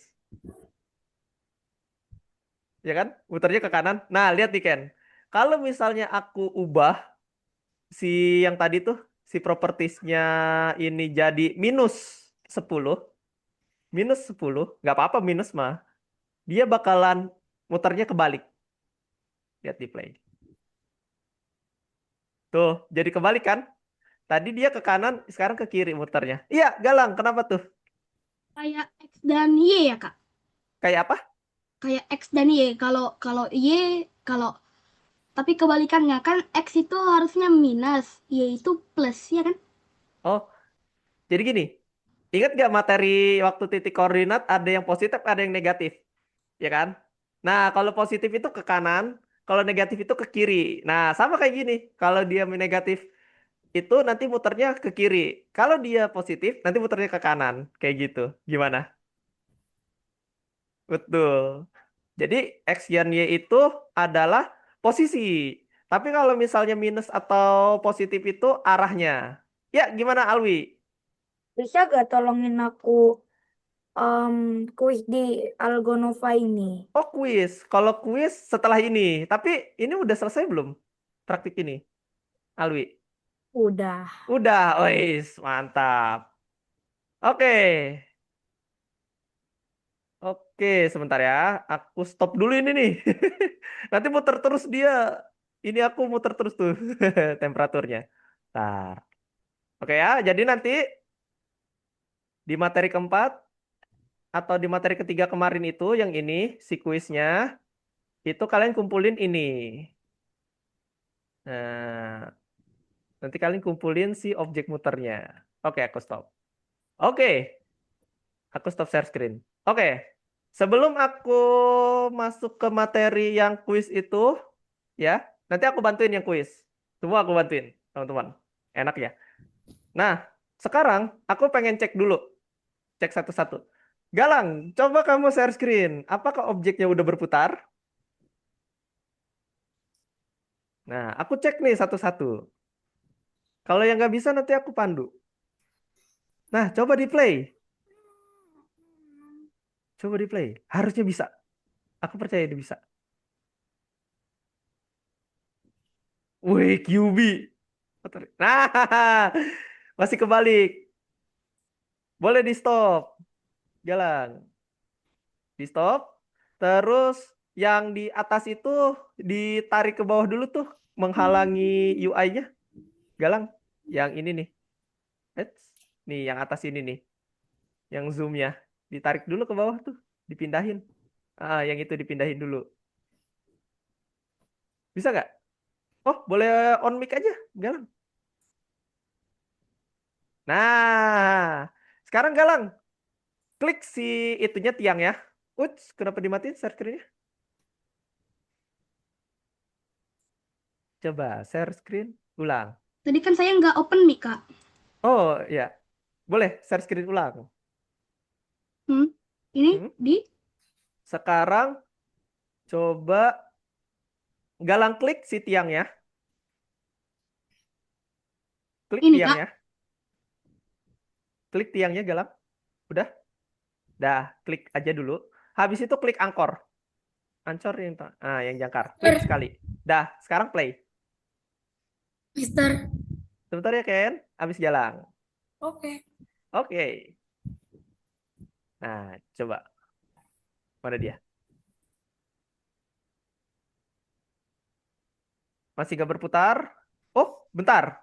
Ya kan? Muternya ke kanan. Nah, lihat nih Ken. Kalau misalnya aku ubah si yang tadi tuh, si propertiesnya ini jadi -10, nggak apa-apa minus mah. Dia bakalan muternya kebalik. Lihat di play. Tuh, jadi kebalik kan? Tadi dia ke kanan, sekarang ke kiri muternya. Iya, Galang, kenapa tuh? Kayak X dan Y ya, Kak? Kayak apa? Kayak X dan Y. Kalau kalau Y, kalau tapi kebalikannya kan X itu harusnya minus, Y itu plus, ya kan? Oh, jadi gini. Ingat gak materi waktu titik koordinat ada yang positif, ada yang negatif, ya kan? Nah, kalau positif itu ke kanan, kalau negatif itu ke kiri. Nah, sama kayak gini. Kalau dia negatif itu nanti muternya ke kiri. Kalau dia positif, nanti muternya ke kanan. Kayak gitu. Gimana? Betul. Jadi X dan Y itu adalah posisi. Tapi kalau misalnya minus atau positif itu arahnya. Ya, gimana Alwi? Bisa gak tolongin aku kuis di Algonova ini? Oh, kuis. Kalau kuis setelah ini. Tapi ini udah selesai belum? Praktik ini, Alwi. Udah. Udah, wis, mantap. Oke. Oke, sebentar ya. Aku stop dulu ini nih. Nanti muter terus dia. Ini aku muter terus tuh temperaturnya. Ntar. Oke ya, jadi nanti di materi keempat atau di materi ketiga kemarin itu yang ini si kuisnya itu kalian kumpulin ini. Nah, nanti kalian kumpulin si objek muternya. Oke, aku stop. Oke, aku stop share screen. Oke, sebelum aku masuk ke materi yang kuis itu, ya, nanti aku bantuin yang kuis. Semua aku bantuin, teman-teman. Enak ya. Nah, sekarang aku pengen cek dulu. Cek satu-satu. Galang, coba kamu share screen. Apakah objeknya udah berputar? Nah, aku cek nih satu-satu. Kalau yang nggak bisa nanti aku pandu. Nah, coba di play. Coba di play. Harusnya bisa. Aku percaya dia bisa. Wih, QB. Nah, masih kebalik. Boleh di stop. Jalan. Di stop. Terus yang di atas itu ditarik ke bawah dulu tuh. Menghalangi UI-nya. Galang. Yang ini nih. Eits. Nih, yang atas ini nih. Yang zoom-nya. Ditarik dulu ke bawah tuh. Dipindahin. Ah, yang itu dipindahin dulu. Bisa nggak? Oh, boleh on mic aja. Galang. Nah, sekarang Galang. Klik si itunya tiang ya. Uts, kenapa dimatiin share screen-nya? Coba share screen ulang. Tadi kan saya nggak open mic, Kak. Oh, ya. Boleh share screen ulang. Ini Hmm. di Sekarang coba Galang klik si tiang ya. Klik ini, Kak. tiangnya. Klik tiangnya Galang. Udah? Dah, klik aja dulu. Habis itu klik angkor. Ancor yang jangkar. Klik sekali. Dah, sekarang play. Mister. Sebentar ya, Ken. Habis jalan. Oke. Oke. Nah, coba. Mana dia? Masih gak berputar? Oh, bentar.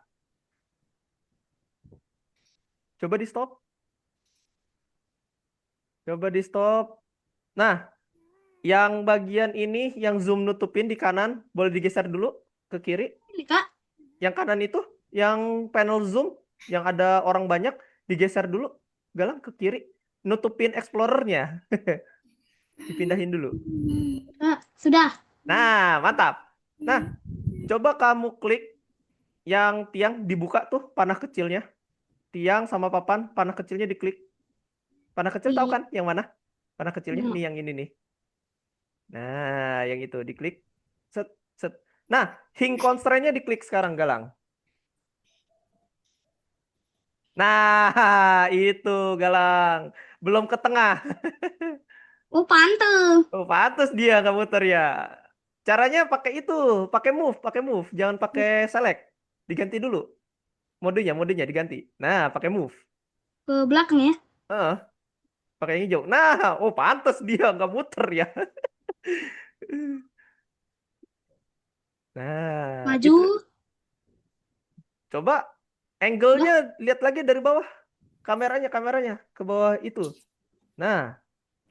Coba di stop. Coba di stop. Nah, yang bagian ini, yang zoom nutupin di kanan, boleh digeser dulu ke kiri. Ini, Kak. Yang kanan itu, yang panel zoom, yang ada orang banyak, digeser dulu. Galang ke kiri. Nutupin Explorer-nya. Dipindahin dulu. Kak, sudah. Nah, mantap. Nah, coba kamu klik yang tiang dibuka tuh panah kecilnya. Tiang sama papan, panah kecilnya diklik. Panah kecil tahu kan yang mana? Panah kecilnya Iya. nih yang ini nih. Nah, yang itu diklik. Set, set. Nah, hing constraint-nya diklik sekarang, Galang. Nah, itu Galang. Belum ke tengah. Oh, pantes. Oh, pantas dia nggak muter ya. Caranya pakai itu, pakai move, jangan pakai select. Diganti dulu. Modenya diganti. Nah, pakai move. Ke belakang ya. Heeh, pakai yang hijau. Nah, oh pantas dia nggak muter ya. Nah, Maju. itu. Coba angle-nya lihat lagi dari bawah. Kameranya ke bawah itu. Nah,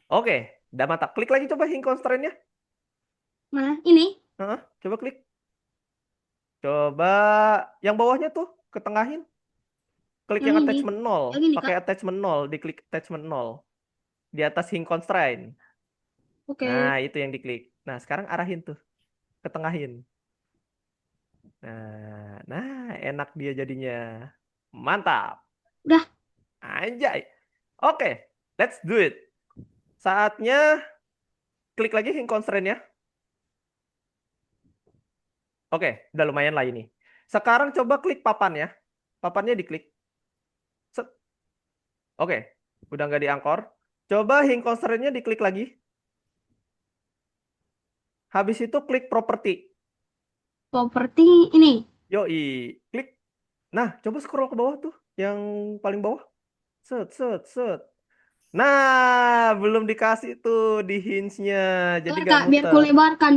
oke. Udah mantap. Klik lagi coba hing constraint-nya. Mana? Ini. Heeh, coba klik. Coba yang bawahnya tuh ketengahin. Klik Yang yang ini. attachment 0. Yang ini, Pakai Kak. attachment 0. Diklik attachment 0. Di atas hing constraint. Oke. Nah, itu yang diklik. Nah, sekarang arahin tuh. Ketengahin. Nah, enak dia jadinya. Mantap. Udah. Anjay. Oke, let's do it. Saatnya klik lagi hing constraint-nya. Oke, udah lumayan lah ini. Sekarang coba klik papan ya. Papannya diklik. Set. Oke, udah nggak diangkor. Coba hing constraint-nya diklik lagi. Habis itu klik property. Properti ini. Yoi, klik. Nah, coba scroll ke bawah tuh. Yang paling bawah. Set, set, set. Nah, belum dikasih tuh di hints-nya. Jadi Bentar, nggak Kak, biar ku muter. lebarkan.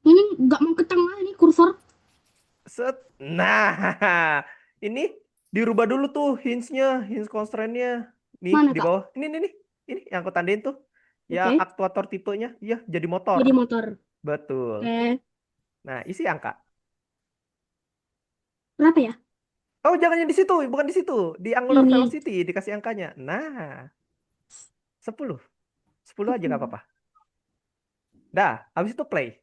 Ini nggak mau ke tengah ini kursor. Set. Nah, ini dirubah dulu tuh hints-nya, hints constraint-nya. Nih, Mana, di Kak? bawah. Ini. Ini yang aku tandain tuh. Yang Oke, aktuator tipenya, iya, jadi motor. jadi motor. Betul. Oke, Nah, isi angka. berapa ya? Oh, jangan yang di situ, bukan di situ. Di angular Ini velocity dikasih angkanya. Nah, 10. 10 aja nggak 10. apa-apa. Dah, habis itu play.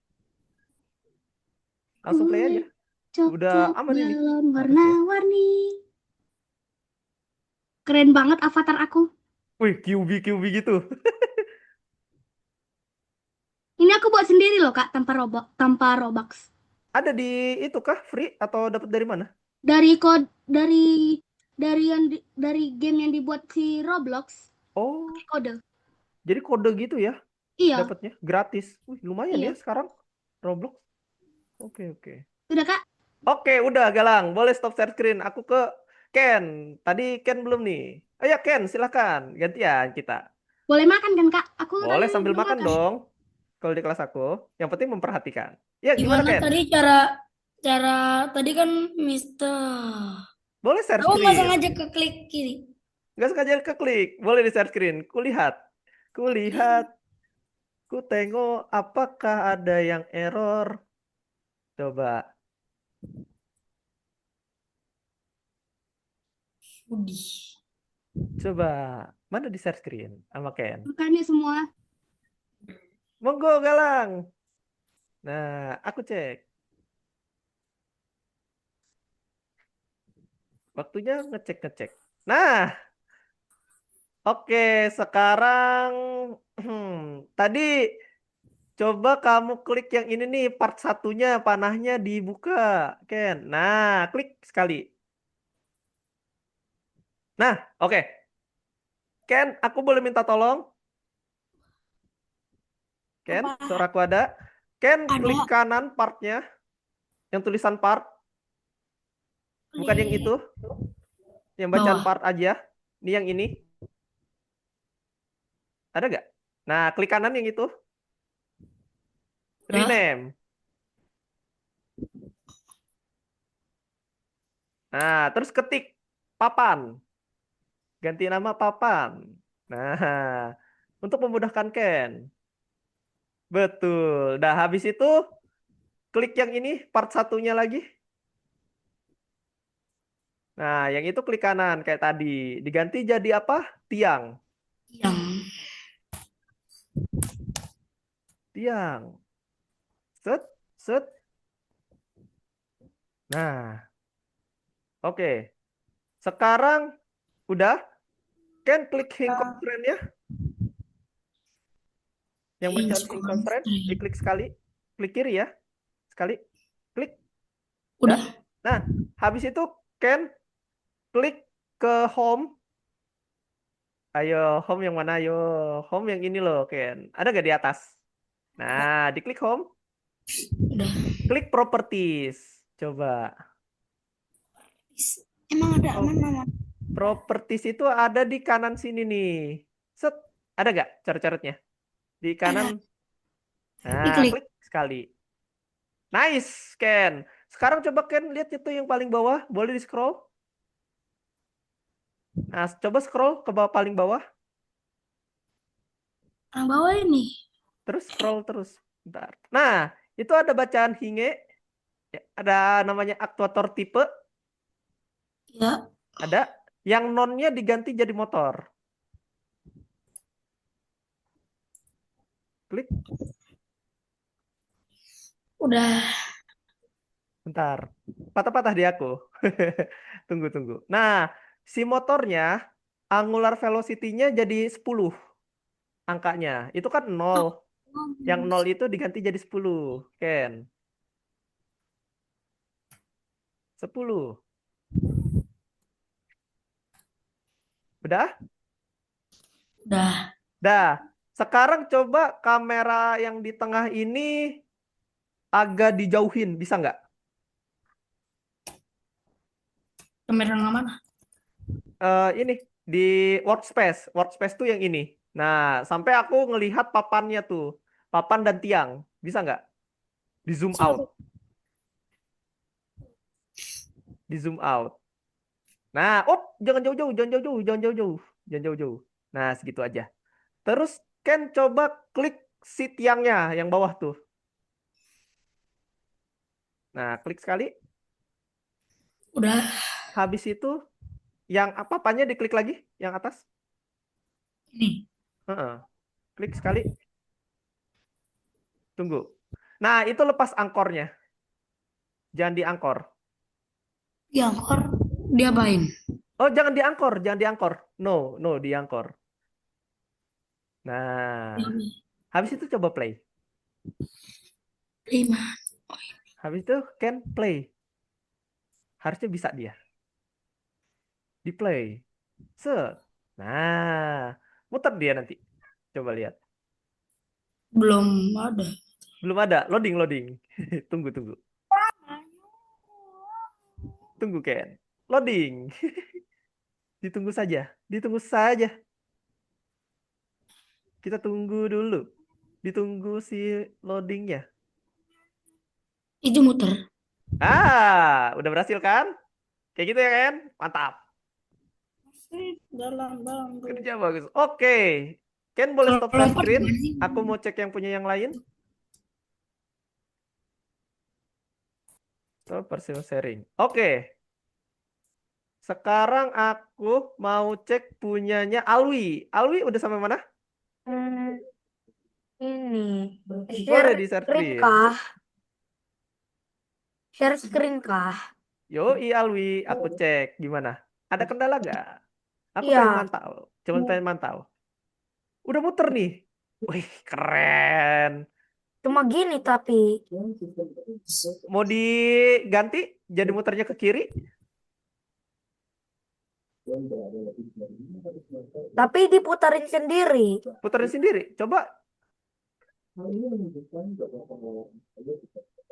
Langsung play aja. Kulit Udah coklat aman ini. balon Harusnya. warna-warni. Keren banget avatar aku. Wih, QB gitu. Ini aku buat sendiri loh, Kak, tanpa Robux. Ada di itu kah? Free atau dapat dari mana? Dari dari game yang dibuat si Roblox, Oh, kode. jadi kode gitu ya Iya, dapatnya gratis. Wih, lumayan ya iya. sekarang Roblox. Oke, oke. Udah, Kak? Oke, udah Galang. Boleh stop share screen. Aku ke Ken. Tadi Ken belum nih. Oh ya Ken, silakan. Gantian kita. Boleh makan kan, Kak? Aku tadi Boleh sambil belum makan makan. dong. Kalau di kelas aku, yang penting memperhatikan. Ya, gimana Gimana Ken? tadi cara cara tadi kan Mister. Boleh share Aku nggak screen. sengaja ke klik kiri. Nggak sengaja keklik. Boleh di share screen. Kulihat. Kulihat. Ku tengok apakah ada yang error. Coba. Udih. Coba. Mana di share screen sama Ken? Makan ya semua. Monggo Galang. Nah, aku cek. Waktunya ngecek-ngecek. Nah, oke. Sekarang tadi coba kamu klik yang ini nih, part satunya panahnya dibuka, Ken. Nah, klik sekali. Nah, oke. Ken, aku boleh minta tolong? Ken, Apa? suaraku ada. Ken, klik Ada. kanan partnya, yang tulisan part, bukan yang itu, yang bacaan Bawah. part aja. Ini yang ini. Ada nggak? Nah, klik kanan yang itu. Udah. Rename. Nah, terus ketik papan. Ganti nama papan. Nah, untuk memudahkan Ken. Betul. Dah habis itu klik yang ini part satunya lagi. Nah, yang itu klik kanan kayak tadi. Diganti jadi apa? Tiang. Yang Tiang. Set, set. Nah, oke. Sekarang udah. Ken klik hink constraint ya. Yang bacaan hink constraint. Diklik sekali. Klik kiri ya. Sekali. Klik. udah. Nah, habis itu Ken klik ke home. Ayo, home yang mana? Ayo, home yang ini loh, Ken. Ada nggak di atas? Nah, diklik home. Udah. Klik properties. Coba. Emang ada mana? Properties itu ada di kanan sini nih. Set. Ada nggak coret-coretnya? Di kanan. Nah, Diklik. klik sekali. Nice, Ken. Sekarang coba Ken lihat itu yang paling bawah. Boleh di scroll? Nah, coba scroll ke bawah paling bawah. Yang bawah ini. Terus scroll terus. Bentar. Nah, itu ada bacaan hinge. Ya, ada namanya aktuator tipe. Ya. Ada. Yang nonnya diganti jadi motor. Klik. Udah. Bentar. Patah-patah di aku. Tunggu, tunggu. Nah, si motornya angular velocity-nya jadi 10 angkanya. Itu kan 0. Yang 0 itu diganti jadi 10. Ken. 10. Udah? Udah. Dah. Sekarang coba kamera yang di tengah ini agak dijauhin. Bisa nggak? Kamera yang mana? Ini di workspace. Workspace tuh yang ini. Nah, sampai aku ngelihat papannya tuh. Papan dan tiang. Bisa nggak? Di zoom out. Di zoom out. Nah, jangan jauh-jauh, jangan jauh-jauh, jangan jauh-jauh. Jangan jauh-jauh. Nah, segitu aja. Terus Ken coba klik si tiangnya yang bawah tuh. Nah, klik sekali. Udah. Habis itu yang papannya diklik lagi, yang atas. Ini. Heeh. Klik sekali. Tunggu. Nah, itu lepas angkornya. Jangan diangkor. Diangkor. Diapain? Oh, jangan diangkor, jangan diangkor. No, no, diangkor. Nah, habis itu coba play. 5. Habis itu Ken play. Harusnya bisa dia. Di play. Set. Nah, muter dia nanti. Coba lihat. Belum ada. Belum ada. Loading, loading. Tunggu, tunggu. Tunggu, Ken. Loading. Ditunggu saja. Ditunggu saja. Kita tunggu dulu. Ditunggu si loadingnya. Itu muter. Udah berhasil kan? Kayak gitu ya, Ken? Mantap. Dalam. Kerja bagus. Oke. Ken boleh stop share Lompat screen? gimana sih? Aku mau cek yang punya yang lain. Stop personal sharing. Oke. Sekarang aku mau cek punyanya Alwi. Alwi udah sampai mana? Hmm, ini Boleh share di share screen screen. kah? Share screen kah? Yoi Alwi, aku cek gimana. Ada kendala gak? Aku Iya. pengen mantau. Cuman pengen mantau. Udah muter nih. Wih, keren. Cuma gini tapi Mau diganti jadi muternya ke kiri? diputarin sendiri. Puterin sendiri. Coba.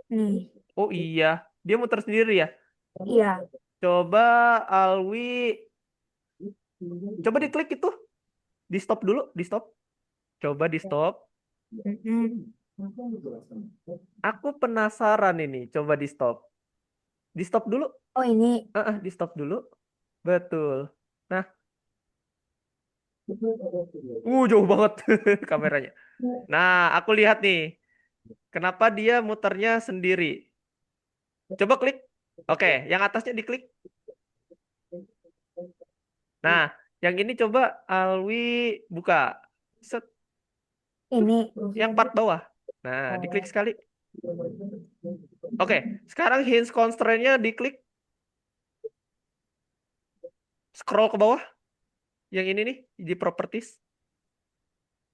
Nih, Oh iya, dia muter sendiri ya. iya. Coba Alwi, coba diklik itu. Di stop dulu, di stop. Coba di stop. Mm-mm. Aku penasaran ini, coba di stop. Di stop dulu. Oh ini. Di stop dulu. Betul. Nah, jauh banget kameranya. Nah, aku lihat nih. Kenapa dia muternya sendiri? Coba klik. Oke, yang atasnya diklik. Nah, yang ini coba Alwi buka. Set, Ini. yang part bawah. Nah, diklik sekali. Oke, sekarang hinge constraint-nya diklik. Scroll ke bawah. Yang ini nih, di properties.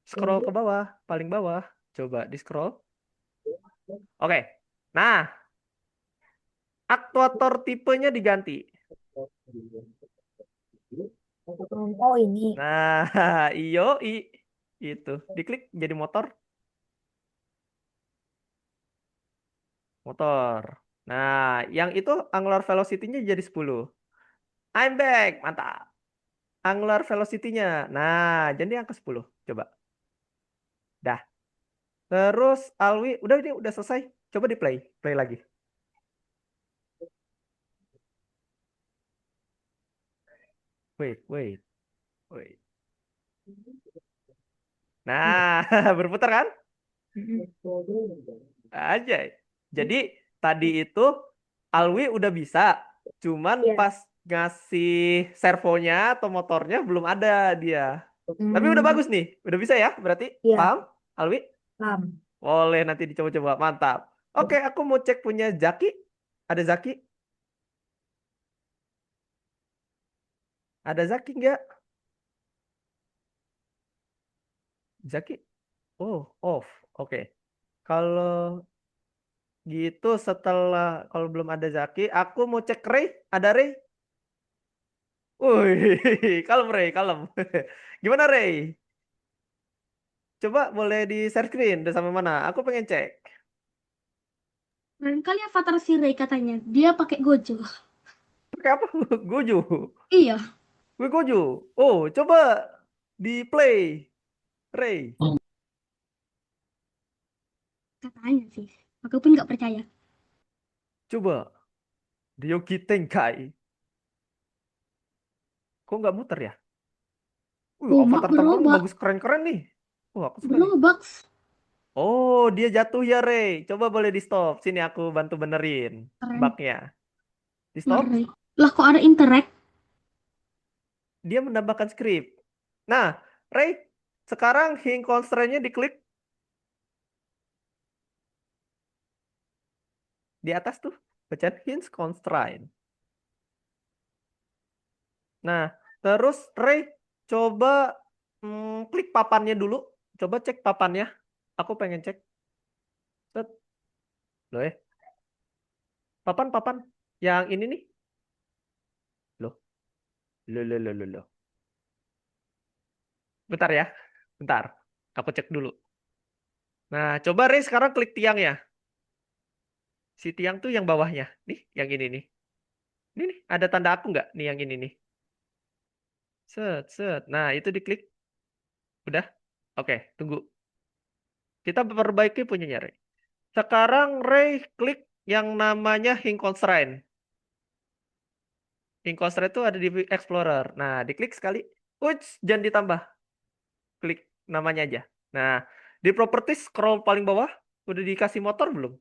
Scroll ke bawah, paling bawah. Coba di scroll. Oke. Nah, aktuator tipenya diganti. Oh ini. Nah, iyo itu. Diklik jadi motor. Motor. Nah, yang itu angular velocity-nya jadi 10. I'm back. Mantap. Angular velocity-nya. Nah, jadi angka 10. Coba. Dah. Terus Alwi, udah ini udah selesai. Coba di play. Play lagi. Wait. Nah, berputar kan? Aja. Jadi tadi itu Alwi udah bisa. Cuman Iya. pas ngasih servonya atau motornya belum ada dia. Tapi udah bagus nih. Udah bisa ya berarti? Iya. Paham, Alwi? Paham. Boleh nanti dicoba-coba. Mantap. Oke, aku mau cek punya Zaki. Ada Zaki? Ada Zaki nggak? Zaki? Oh, off. Oke. Kalau gitu setelah kalau belum ada Zaki, aku mau cek Ray. Ada Ray? Wih, kalem Ray, kalem. Gimana Ray? Coba boleh di share screen udah sampai mana? Aku pengen cek. Barangkali avatar si Ray katanya. Dia pakai Gojo. Pakai apa? Gojo. Iya. Gue Gojo. Oh, coba di play. Ray. Katanya sih. Aku pun nggak percaya. Coba. Ryoki Tenkai. Kok nggak muter ya? Mak Avatar teman berubah. bagus keren-keren nih. Aku suka nih. Berubah. Oh, dia jatuh ya, Ray. Coba boleh di stop. Sini aku bantu benerin Keren. bugnya. Di stop. Ngeri. Lah kok ada interact? Dia menambahkan script. Nah, Ray, sekarang hing constraint-nya diklik di atas tuh. Bacaan hinge constraint. Nah, terus Ray, coba klik papannya dulu. Coba cek papannya. Aku pengen cek. Set. Loh ya. Papan. Yang ini nih. Loh. Loh. Bentar ya. Bentar. Aku cek dulu. Nah, coba Ray sekarang klik tiang ya. Si tiang tuh yang bawahnya. Nih, yang ini nih. Ini nih, ada tanda aku nggak? Nih yang ini nih. Set. Nah, itu diklik. Udah? Oke, tunggu. Kita perbaiki punyanya Ray. Sekarang Ray klik yang namanya hing constraint. Hing constraint itu ada di Explorer. Nah, diklik sekali. Uits, jangan ditambah. Klik namanya aja. Nah, di properties scroll paling bawah. Udah dikasih motor belum?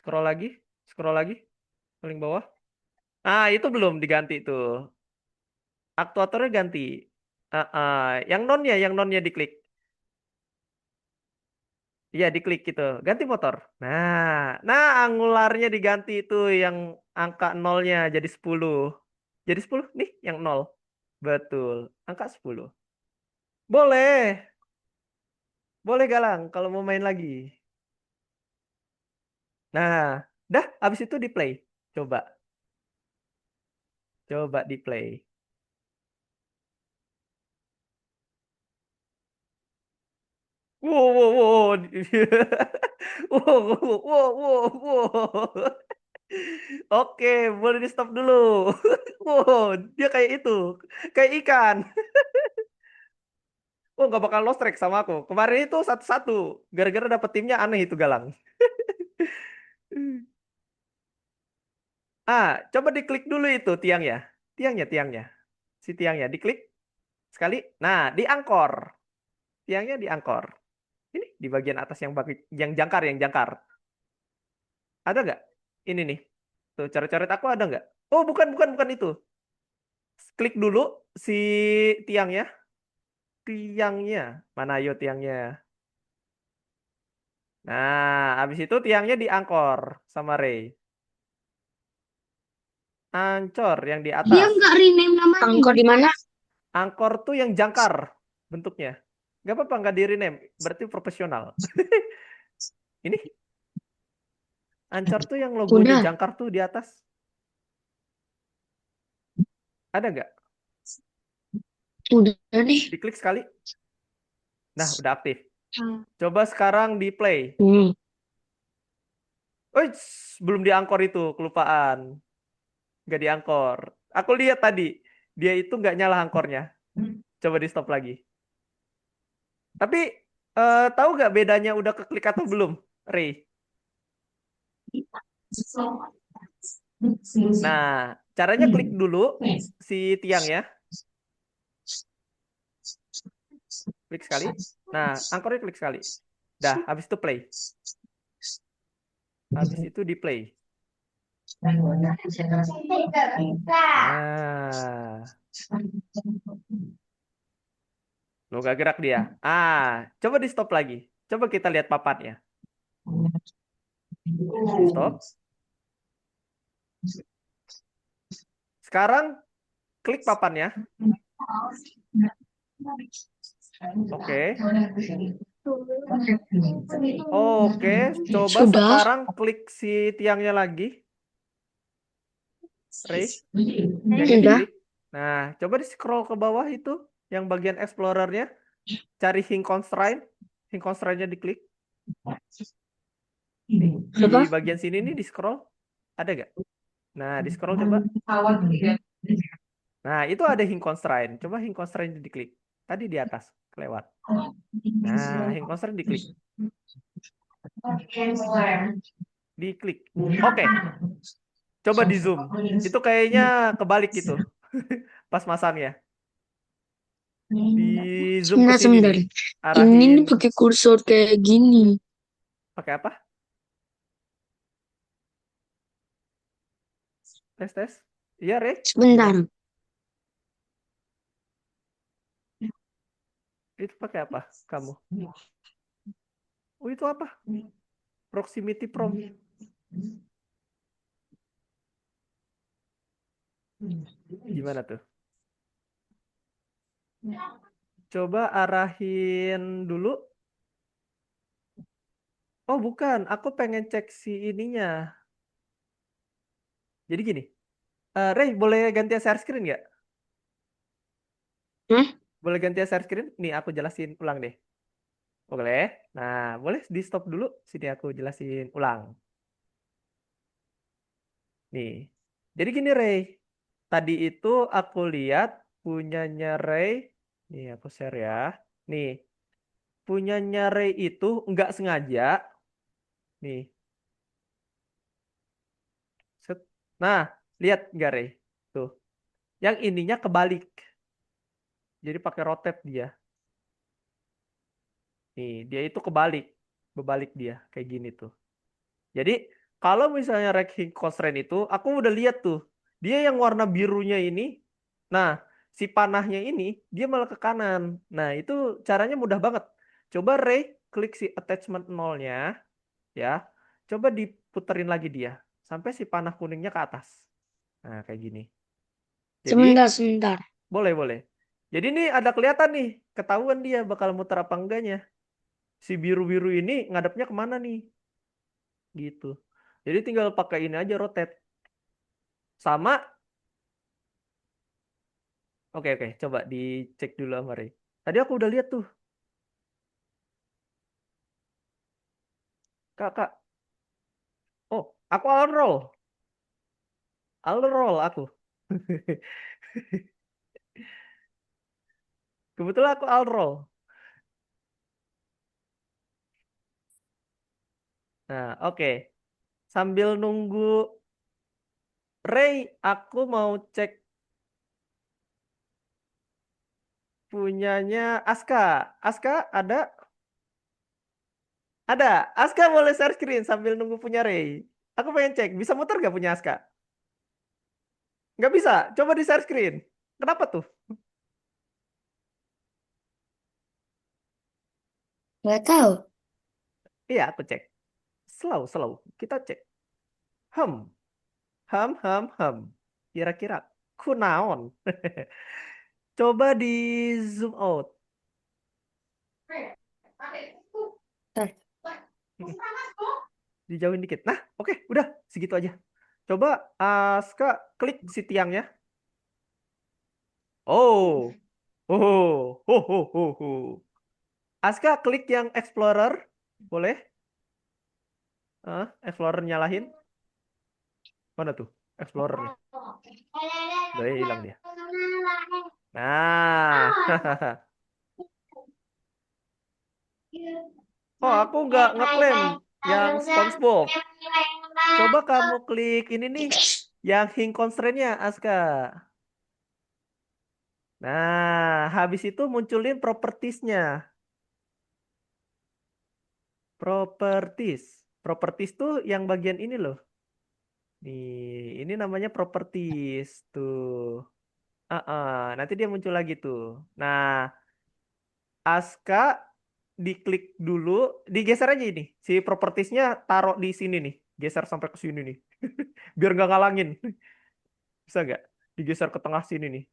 Scroll lagi. Paling bawah. Ah, itu belum diganti tuh. Aktuatornya ganti. Yang nonnya diklik. Iya, diklik gitu. Ganti motor. Nah, angularnya diganti itu yang angka nolnya jadi 10. Jadi 10 nih yang 0. Betul. Angka 10. Boleh. Boleh Galang kalau mau main lagi. Nah, dah habis itu di play. Coba di play. Wow. Wow. Oke, boleh di stop dulu. Wow, dia kayak itu. Kayak ikan. Oh, nggak bakal lost track sama aku. Kemarin itu 1-1. Gara-gara dapet timnya aneh itu Galang. Coba diklik dulu itu tiangnya. Tiangnya. Si tiangnya diklik sekali. Nah, diangkor. Tiangnya diangkor. Ini di bagian atas yang jangkar. Ada nggak? Ini nih. Tuh, coret-coret aku ada nggak? Oh, bukan itu. Klik dulu si tiangnya. Mana ayo tiangnya? Nah, habis itu tiangnya diangkor sama Ray. Ancor yang di Dia atas. nggak rename namanya. Angkor di mana? Angkor tuh yang jangkar bentuknya. Gak apa-apa, nggak di rename. Berarti profesional. Ini. Ancor tuh yang logonya Udah. jangkar tuh di atas. Ada nggak? Udah nih. Diklik sekali. Nah, udah aktif. Coba sekarang di play. Belum diangkor itu, kelupaan. Nggak diangkor. Aku lihat tadi, dia itu nggak nyala angkornya. Coba di stop lagi. Tapi, tahu nggak bedanya udah keklik atau belum, Ray? Nah, caranya klik dulu si tiang ya. Klik sekali. Nah, angkornya klik sekali. Dah, habis itu play. Habis itu di play. Nah. Lo gak gerak dia. Coba di stop lagi. Coba kita lihat papannya. Di stop. Sekarang klik papannya. Oke. Coba Sudah. sekarang klik si tiangnya lagi. Ray. Tiangnya Sudah. diklik. Nah, coba di scroll ke bawah itu yang bagian explorernya. Cari hing constraint. Hing constraint-nya diklik. Nih, di bagian sini nih di scroll. Ada gak? Nah, di scroll coba. Nah, itu ada hing constraint. Coba hing constraint diklik. Tadi di atas. kelewat. Nah, hing constraint diklik. Diklik. Oke, coba di zoom. Itu kayaknya kebalik gitu. Pas masangnya. Di zoom ke Sebentar, sini sebentar. nih. Ini Arahin nih pakai kursor kayak gini. pakai apa? Tes tes. Iya, Re. Sebentar. Itu pakai apa kamu? Oh, itu apa? Proximity prompt. Gimana tuh? Coba arahin dulu. Oh, bukan. Aku pengen cek si ininya. Jadi gini. Ray, boleh ganti share screen nggak? Hah? Boleh ganti share screen? Nih, aku jelasin ulang deh. Boleh. Nah, boleh di stop dulu. Sini aku jelasin ulang. Nih. Jadi gini, Ray. Tadi itu aku lihat punyanya Ray. Nih, aku share ya. Nih. Punyanya Ray itu nggak sengaja. Nih. Set. Nah, lihat nggak, Ray? Tuh. Yang ininya kebalik. Jadi pakai rotate dia. Nih, dia itu kebalik. Berbalik dia. Kayak gini tuh. Jadi, kalau misalnya ranking constraint itu, aku udah lihat tuh. Dia yang warna birunya ini. Nah, si panahnya ini, dia malah ke kanan. Nah, itu caranya mudah banget. Coba Ray, klik si attachment 0-nya. Ya. Coba diputerin lagi dia. Sampai si panah kuningnya ke atas. Nah, kayak gini. Jadi, Sebentar, sebentar. boleh, boleh. Jadi ini ada kelihatan nih, ketahuan dia bakal muter apa enggaknya. Si biru-biru ini ngadepnya kemana nih? Gitu. Jadi tinggal pakai ini aja rotate. Sama. Oke, oke. Coba dicek dulu sama Ray. Tadi aku udah lihat tuh. Kak, Kak. Oh, aku all roll. All roll aku. Kebetulan aku all roll. Nah, oke. Sambil nunggu Ray, aku mau cek punyanya Aska. Aska ada? Ada. Aska boleh share screen sambil nunggu punya Ray. Aku pengen cek, bisa muter gak punya Aska? Nggak bisa. Coba di share screen. Kenapa tuh? Nggak tahu. Iya, aku cek. Slow, slow. Kita cek. Hem, hem. Kira-kira kunaon. Coba di zoom out. Ntar. Dijauhin dikit. Nah, oke, udah segitu aja. Coba Aska klik si tiangnya. Oh, oh. Aska klik yang Explorer, boleh? Explorer nyalahin. Mana tuh Explorernya? Udah hilang dia. Nah, oh aku nggak ngeklaim yang SpongeBob. Coba kamu klik ini nih, yang hing constraint-nya, Aska. Nah, habis itu munculin properties-nya. Properties. Properties tuh yang bagian ini loh. Nih, ini namanya properties tuh. Nanti dia muncul lagi tuh. Nah, Aska diklik dulu, digeser aja ini. Si propertiesnya taruh di sini nih. Geser sampai ke sini nih. Biar nggak ngalangin. Bisa nggak? Digeser ke tengah sini nih.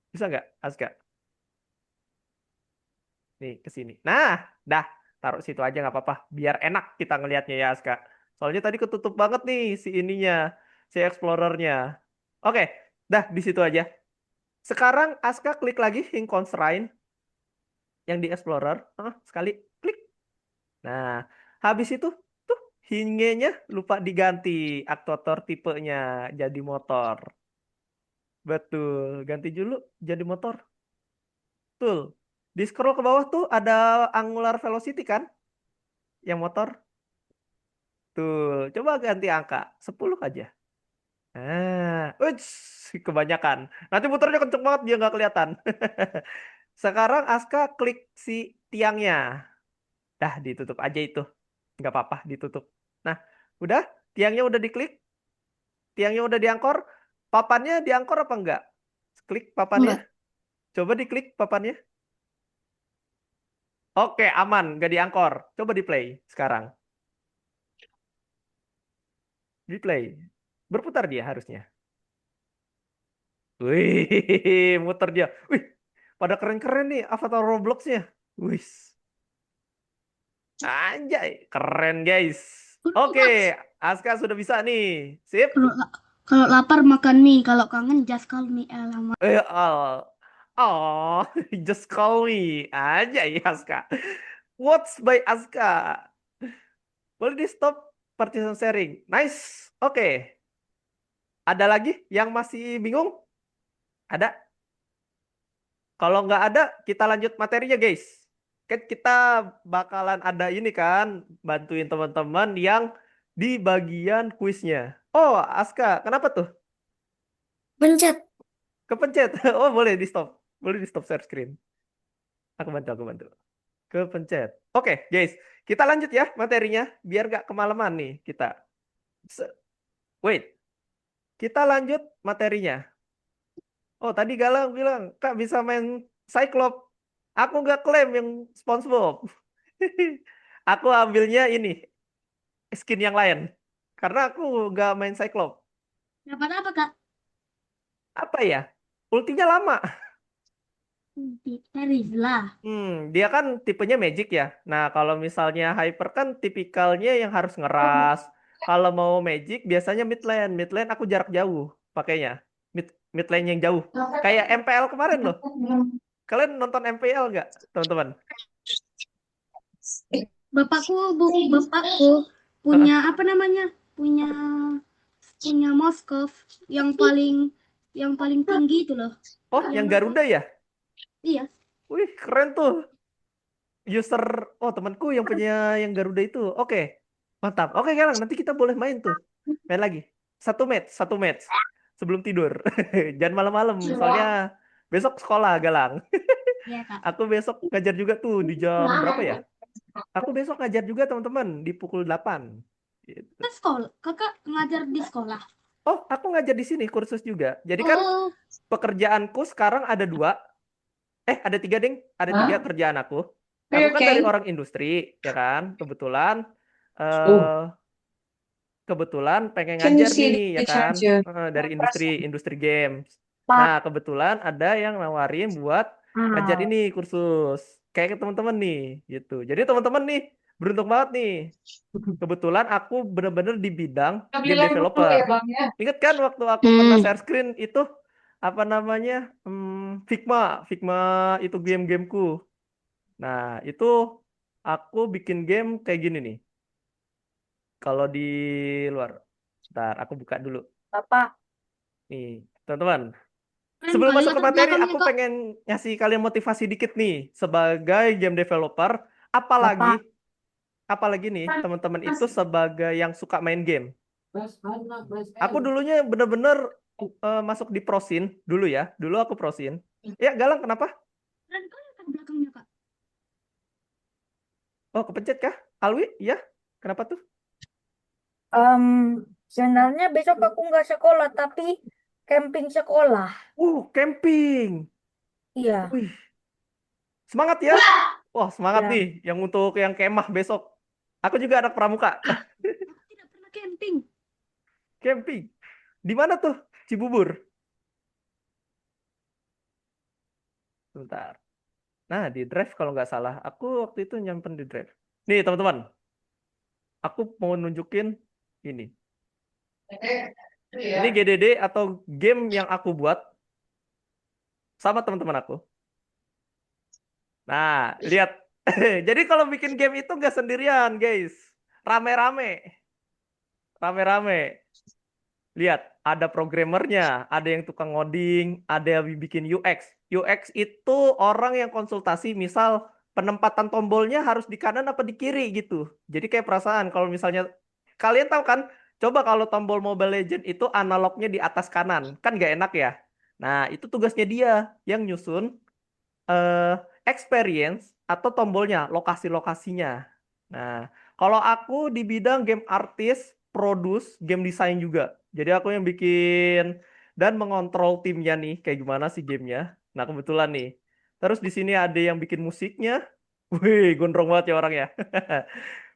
Bisa nggak, Aska? Nih, ke sini. Nah, dah. Taruh situ aja nggak apa-apa. Biar enak kita ngelihatnya ya, Aska. Soalnya tadi ketutup banget nih si ininya. Si Explorernya. Oke, dah di situ aja. Sekarang Aska klik lagi Hing Constraint yang di Explorer. Sekali klik. Nah, habis itu tuh hingenya lupa diganti aktuator tipenya jadi motor. Betul, ganti dulu jadi motor. Betul. Di scroll ke bawah tuh ada angular velocity kan? Yang motor. Tuh, coba ganti angka. 10 aja. Uits, kebanyakan. Nanti muternya kenceng banget dia nggak kelihatan. Sekarang Aska klik si tiangnya. Dah, ditutup aja itu. Nggak apa-apa, ditutup. Nah, udah? Tiangnya udah diklik? Tiangnya udah diangkor? Papannya diangkor apa enggak? Klik papannya. Enggak. Coba diklik papannya. Oke, aman. Nggak diangkor. Coba di play sekarang. Di play. Berputar dia harusnya. Wih, muter dia. Wih, pada keren-keren nih avatar Roblox-nya. Wih, anjay, keren guys. Oke, Aska sudah bisa nih. Sip. Kalau lapar makan mie, kalau kangen just call me Elama. Oh, just call me. Anjay, Aska. What's by Aska? Boleh di stop partition sharing. Nice. Oke. Ada lagi yang masih bingung? Ada? Kalau nggak ada, kita lanjut materinya, guys. Kan kita bakalan ada ini kan, bantuin teman-teman yang di bagian kuisnya. Oh, Aska, kenapa tuh? Pencet. Kepencet. Oh, boleh di stop. Boleh di stop share screen. Aku bantu, aku bantu. Kepencet. Oke, guys. Kita lanjut ya materinya, biar nggak kemalaman nih kita. Wait. Kita lanjut materinya. Oh, tadi Galang bilang, Kak bisa main Cyclops. Aku nggak klaim yang SpongeBob. Aku ambilnya ini, skin yang lain. Karena aku nggak main Cyclops. Dapat apa, Kak? Apa ya? Ultinya lama. Terizla. Dia kan tipenya magic ya. Nah, kalau misalnya hyper kan tipikalnya yang harus ngeras. Kalau mau magic biasanya mid lane. Mid lane aku jarak jauh pakainya. Mid lane yang jauh. Kayak MPL kemarin loh. Kalian nonton MPL nggak, teman-teman? Bapakku punya apa namanya? Punya Moskov yang paling tinggi itu loh. Oh, yang Garuda ya? Iya. Wih, keren tuh. User, temanku yang punya yang Garuda itu. Oke, mantap. Oke, Galang, nanti kita boleh main tuh. Main lagi. Satu match. Sebelum tidur. Jangan malam-malam, soalnya besok sekolah, Galang. Iya, Kak. Aku besok ngajar juga tuh di jam berapa ya? Aku besok ngajar juga, teman-teman, di pukul 8. Gitu. Kakak ngajar di sekolah. Oh, aku ngajar di sini, kursus juga. Jadi kan Oh, pekerjaanku sekarang ada 2. Ada 3, Ding. Ada 3 kerjaan aku. Aku kan dari orang industri, ya kan? Kebetulan pengen ngajar nih, ya kan? Dari industri games. Nah, kebetulan ada yang nawarin buat ngajar ini kursus. Kayak teman-teman nih, gitu. Jadi teman-teman nih, beruntung banget nih. Kebetulan aku bener-bener di bidang game developer. Ingat kan waktu aku pernah share screen itu apa namanya? Figma itu game-gameku. Nah, itu aku bikin game kayak gini nih. Kalau di luar. Bentar, aku buka dulu. Bapak. Nih, teman-teman. keren Sebelum kali masuk ke latar materi, belakangnya, aku Kak. pengen ngasih kalian motivasi dikit nih sebagai game developer. Apalagi nih, teman-teman itu sebagai yang suka main game. Aku dulunya bener-bener masuk di prosin dulu ya. Dulu aku prosin. Ya, Galang kenapa? Keren kali latar belakangnya, Kak. Oh, kepencet kah? Alwi? Iya. Kenapa tuh? Sebenarnya besok aku nggak sekolah, tapi camping sekolah. Camping. Iya. Wih, semangat ya. Wah, semangat Ya. nih yang untuk yang kemah besok. Aku juga anak pramuka. Aku tidak pernah camping. Camping. Di mana tuh? Cibubur. Sebentar. Nah, di Drive kalau nggak salah. Aku waktu itu nyimpen di Drive. Nih, teman-teman. Aku mau nunjukin ini. Ini GDD atau game yang aku buat sama teman-teman aku. Nah, lihat. Jadi kalau bikin game itu nggak sendirian, guys. Rame-rame. Rame-rame. Lihat, ada programmernya, ada yang tukang ngoding, ada yang bikin UX. UX itu orang yang konsultasi, misal penempatan tombolnya harus di kanan apa di kiri gitu. Jadi kayak perasaan kalau misalnya kalian tahu kan, coba kalau tombol Mobile Legend itu analognya di atas kanan, kan nggak enak ya. Nah, itu tugasnya dia yang nyusun eh, experience atau tombolnya, lokasi-lokasinya. Nah, kalau aku di bidang game artist, produce, game design juga. Jadi aku yang bikin dan mengontrol timnya nih, kayak gimana sih gamenya. Nah, kebetulan nih. Terus di sini ada yang bikin musiknya. Wih, gondrong banget ya orang ya.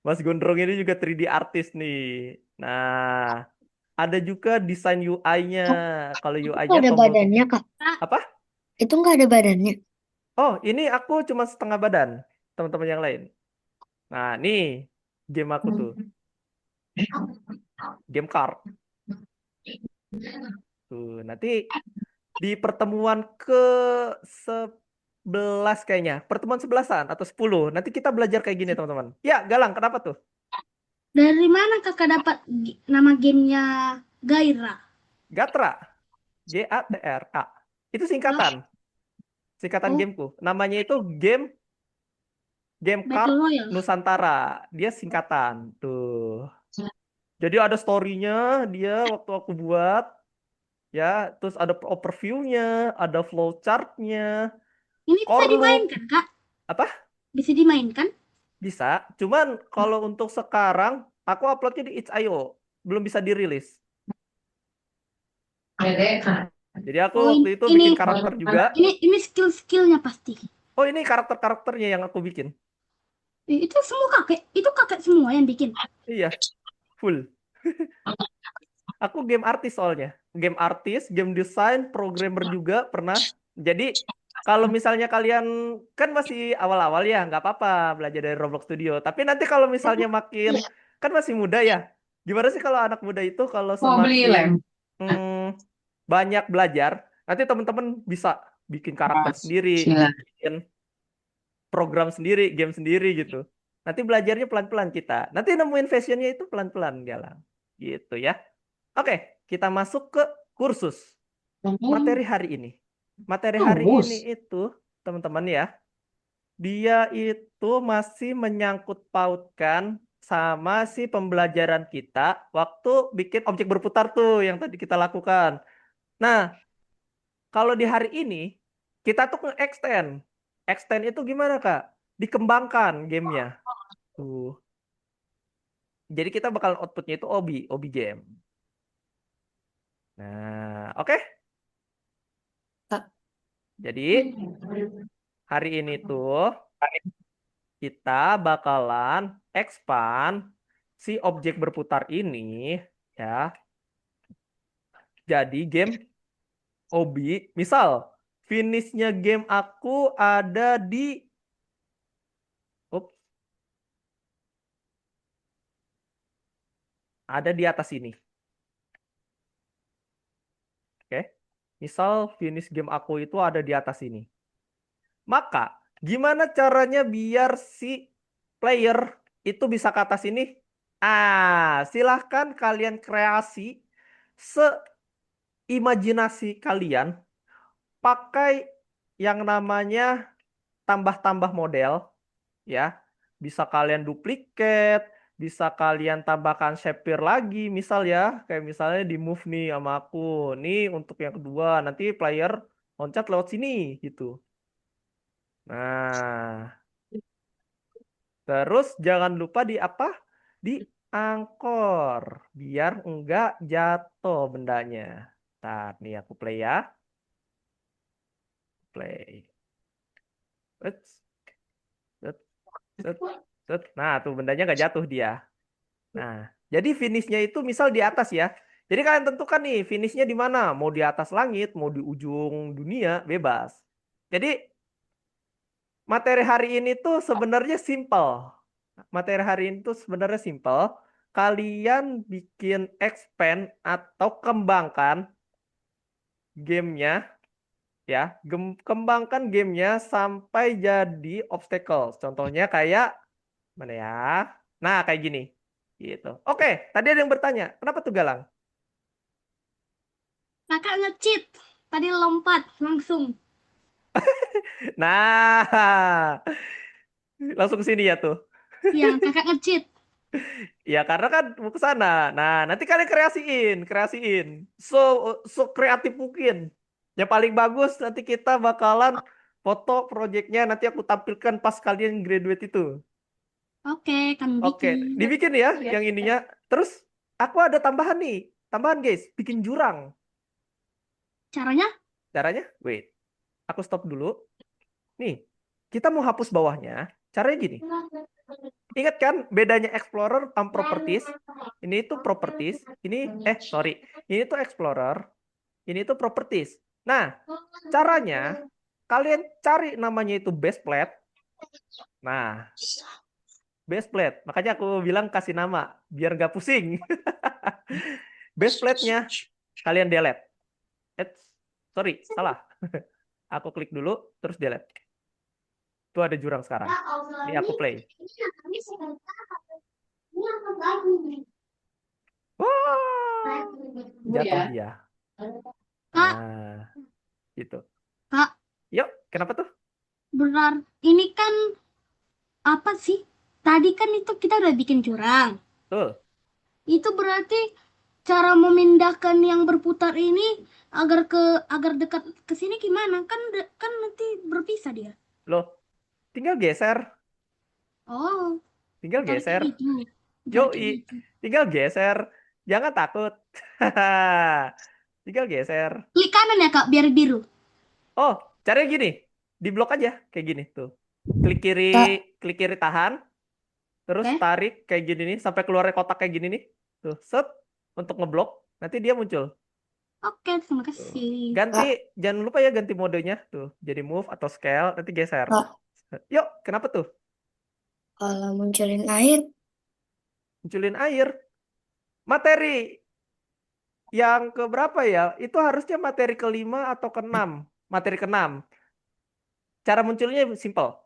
Mas Gondrong ini juga 3D artist nih. Nah, ada juga desain UI-nya. Kalau Itu nggak UI-nya ada tombol badannya, Kak. apa? Itu nggak ada badannya. Oh, ini aku cuma setengah badan, teman-teman yang lain. Nah, nih game aku tuh, game card. Tuh, nanti di pertemuan ke 11 kayaknya, pertemuan 11-an atau 10, nanti kita belajar kayak gini, teman-teman. Ya, Galang, kenapa tuh? Dari mana kakak dapat nama gamenya Gaira? Gatra, G-A-T-R-A. Itu singkatan Oh, gameku. Namanya itu Game Card Battle Royale. Nusantara. Dia singkatan. Tuh. Jadi ada story-nya dia waktu aku buat. Ya, terus ada overview-nya, ada flowchart-nya, Ini bisa core loop, dimainkan, Kak? apa? Bisa dimainkan? Bisa. Cuman kalau untuk sekarang, aku uploadnya di itch.io. Belum bisa dirilis. Jadi aku Oh, waktu itu ini bikin karakter juga. ini skill-skillnya pasti. Oh, ini karakter-karakternya yang aku bikin. Itu semua kakek semua yang bikin. Iya, full. Aku game artis soalnya. Game artis, game design, programmer juga pernah. Jadi kalau misalnya kalian kan masih awal-awal ya, nggak apa-apa belajar dari Roblox Studio. Tapi nanti kalau misalnya makin kan masih muda ya. Gimana sih kalau anak muda itu kalau semakin banyak belajar, nanti teman-teman bisa bikin karakter sendiri, bikin program sendiri, game sendiri gitu. Nanti belajarnya pelan-pelan kita. Nanti nemuin fashionnya itu pelan-pelan, Galang. Gitu ya. Oke, kita masuk ke kursus. Materi hari ini. Materi hari ini itu, teman-teman ya, dia itu masih menyangkut pautkan sama si pembelajaran kita waktu bikin objek berputar tuh yang tadi kita lakukan. Nah, kalau di hari ini, kita tuh nge-extend. Extend itu gimana, Kak? Dikembangkan gamenya. Tuh. Jadi kita bakal outputnya itu obi game. Nah, oke. Jadi hari ini tuh kita bakalan expand si objek berputar ini ya jadi game obi. Misal finishnya game aku ada di Ups, ada di atas ini. Oke. Misal finish game aku itu ada di atas ini. Maka gimana caranya biar si player itu bisa ke atas ini? Silahkan kalian kreasi seimajinasi kalian pakai yang namanya tambah-tambah model ya. Bisa kalian duplikat, bisa kalian tambahkan shaper lagi misal ya, kayak misalnya di move nih sama aku. Nih untuk yang kedua, nanti player loncat lewat sini gitu. Nah, terus jangan lupa di apa? Di angkor biar enggak jatuh bendanya. Ntar nih aku play ya. Play. Eits. Set, set, set. Nah, tuh bendanya nggak jatuh dia. Nah, jadi finishnya itu misal di atas ya. Jadi kalian tentukan nih finishnya di mana? Mau di atas langit, mau di ujung dunia, bebas. Jadi materi hari ini tuh sebenarnya simple. Materi hari ini tuh sebenarnya simple. Kalian bikin expand atau kembangkan gamenya ya. Kembangkan gamenya sampai jadi obstacle. Contohnya kayak mana ya? Nah, kayak gini. Gitu. Oke, tadi ada yang bertanya, kenapa tuh Galang? Kakak nge-cheat. Tadi lompat langsung. Nah, langsung ke sini ya tuh. Iya, kakak nge-cheat. Ya karena kan mau ke sana. Nah, nanti kalian kreasiin. So so kreatif mungkin. Yang paling bagus nanti kita bakalan foto projectnya nanti aku tampilkan pas kalian graduate itu. Oke, kami Oke, bikin. dibikin ya yang ininya. Terus aku ada tambahan nih. Tambahan guys, bikin jurang. Caranya? Caranya? Wait, aku stop dulu. Nih, kita mau hapus bawahnya. Caranya gini. Ingat kan bedanya Explorer sama Properties? Ini itu Properties. Sorry. Ini tuh Explorer. Ini tuh Properties. Nah, caranya kalian cari namanya itu base plate. Nah, base plate. Makanya aku bilang kasih nama biar nggak pusing. Base plate-nya kalian delete. Sorry, salah. Aku klik dulu terus delete. Itu ada jurang sekarang. Ini aku play. Wah, jatuh dia. Kak, Nah, gitu. Kak, Yuk, kenapa tuh? ini kan apa sih? Tadi kan itu kita udah bikin jurang. Tuh, Itu berarti cara memindahkan yang berputar ini agar dekat ke sini gimana? Kan nanti berpisah dia. loh, tinggal geser. Oh, Tinggal tarik kayak geser. gitu. Tarik kayak Yoi, gitu. tinggal geser. Jangan takut. Tinggal geser. Klik kanan ya, Kak, biar biru. Oh, caranya gini. Di blok aja kayak gini tuh. Klik kiri, Kak, klik kiri tahan, terus Oke. tarik kayak gini nih sampai keluar kotak kayak gini nih. Tuh, set untuk ngeblok, nanti dia muncul. Oke, terima Tuh. kasih. Ganti, Kak, jangan lupa ya ganti modenya tuh. Jadi move atau scale, nanti geser. Kak, Yuk, kenapa tuh? kalau munculin air, Munculin air. Materi yang ke berapa ya? Itu harusnya materi kelima atau keenam. Materi keenam. Cara munculnya simple.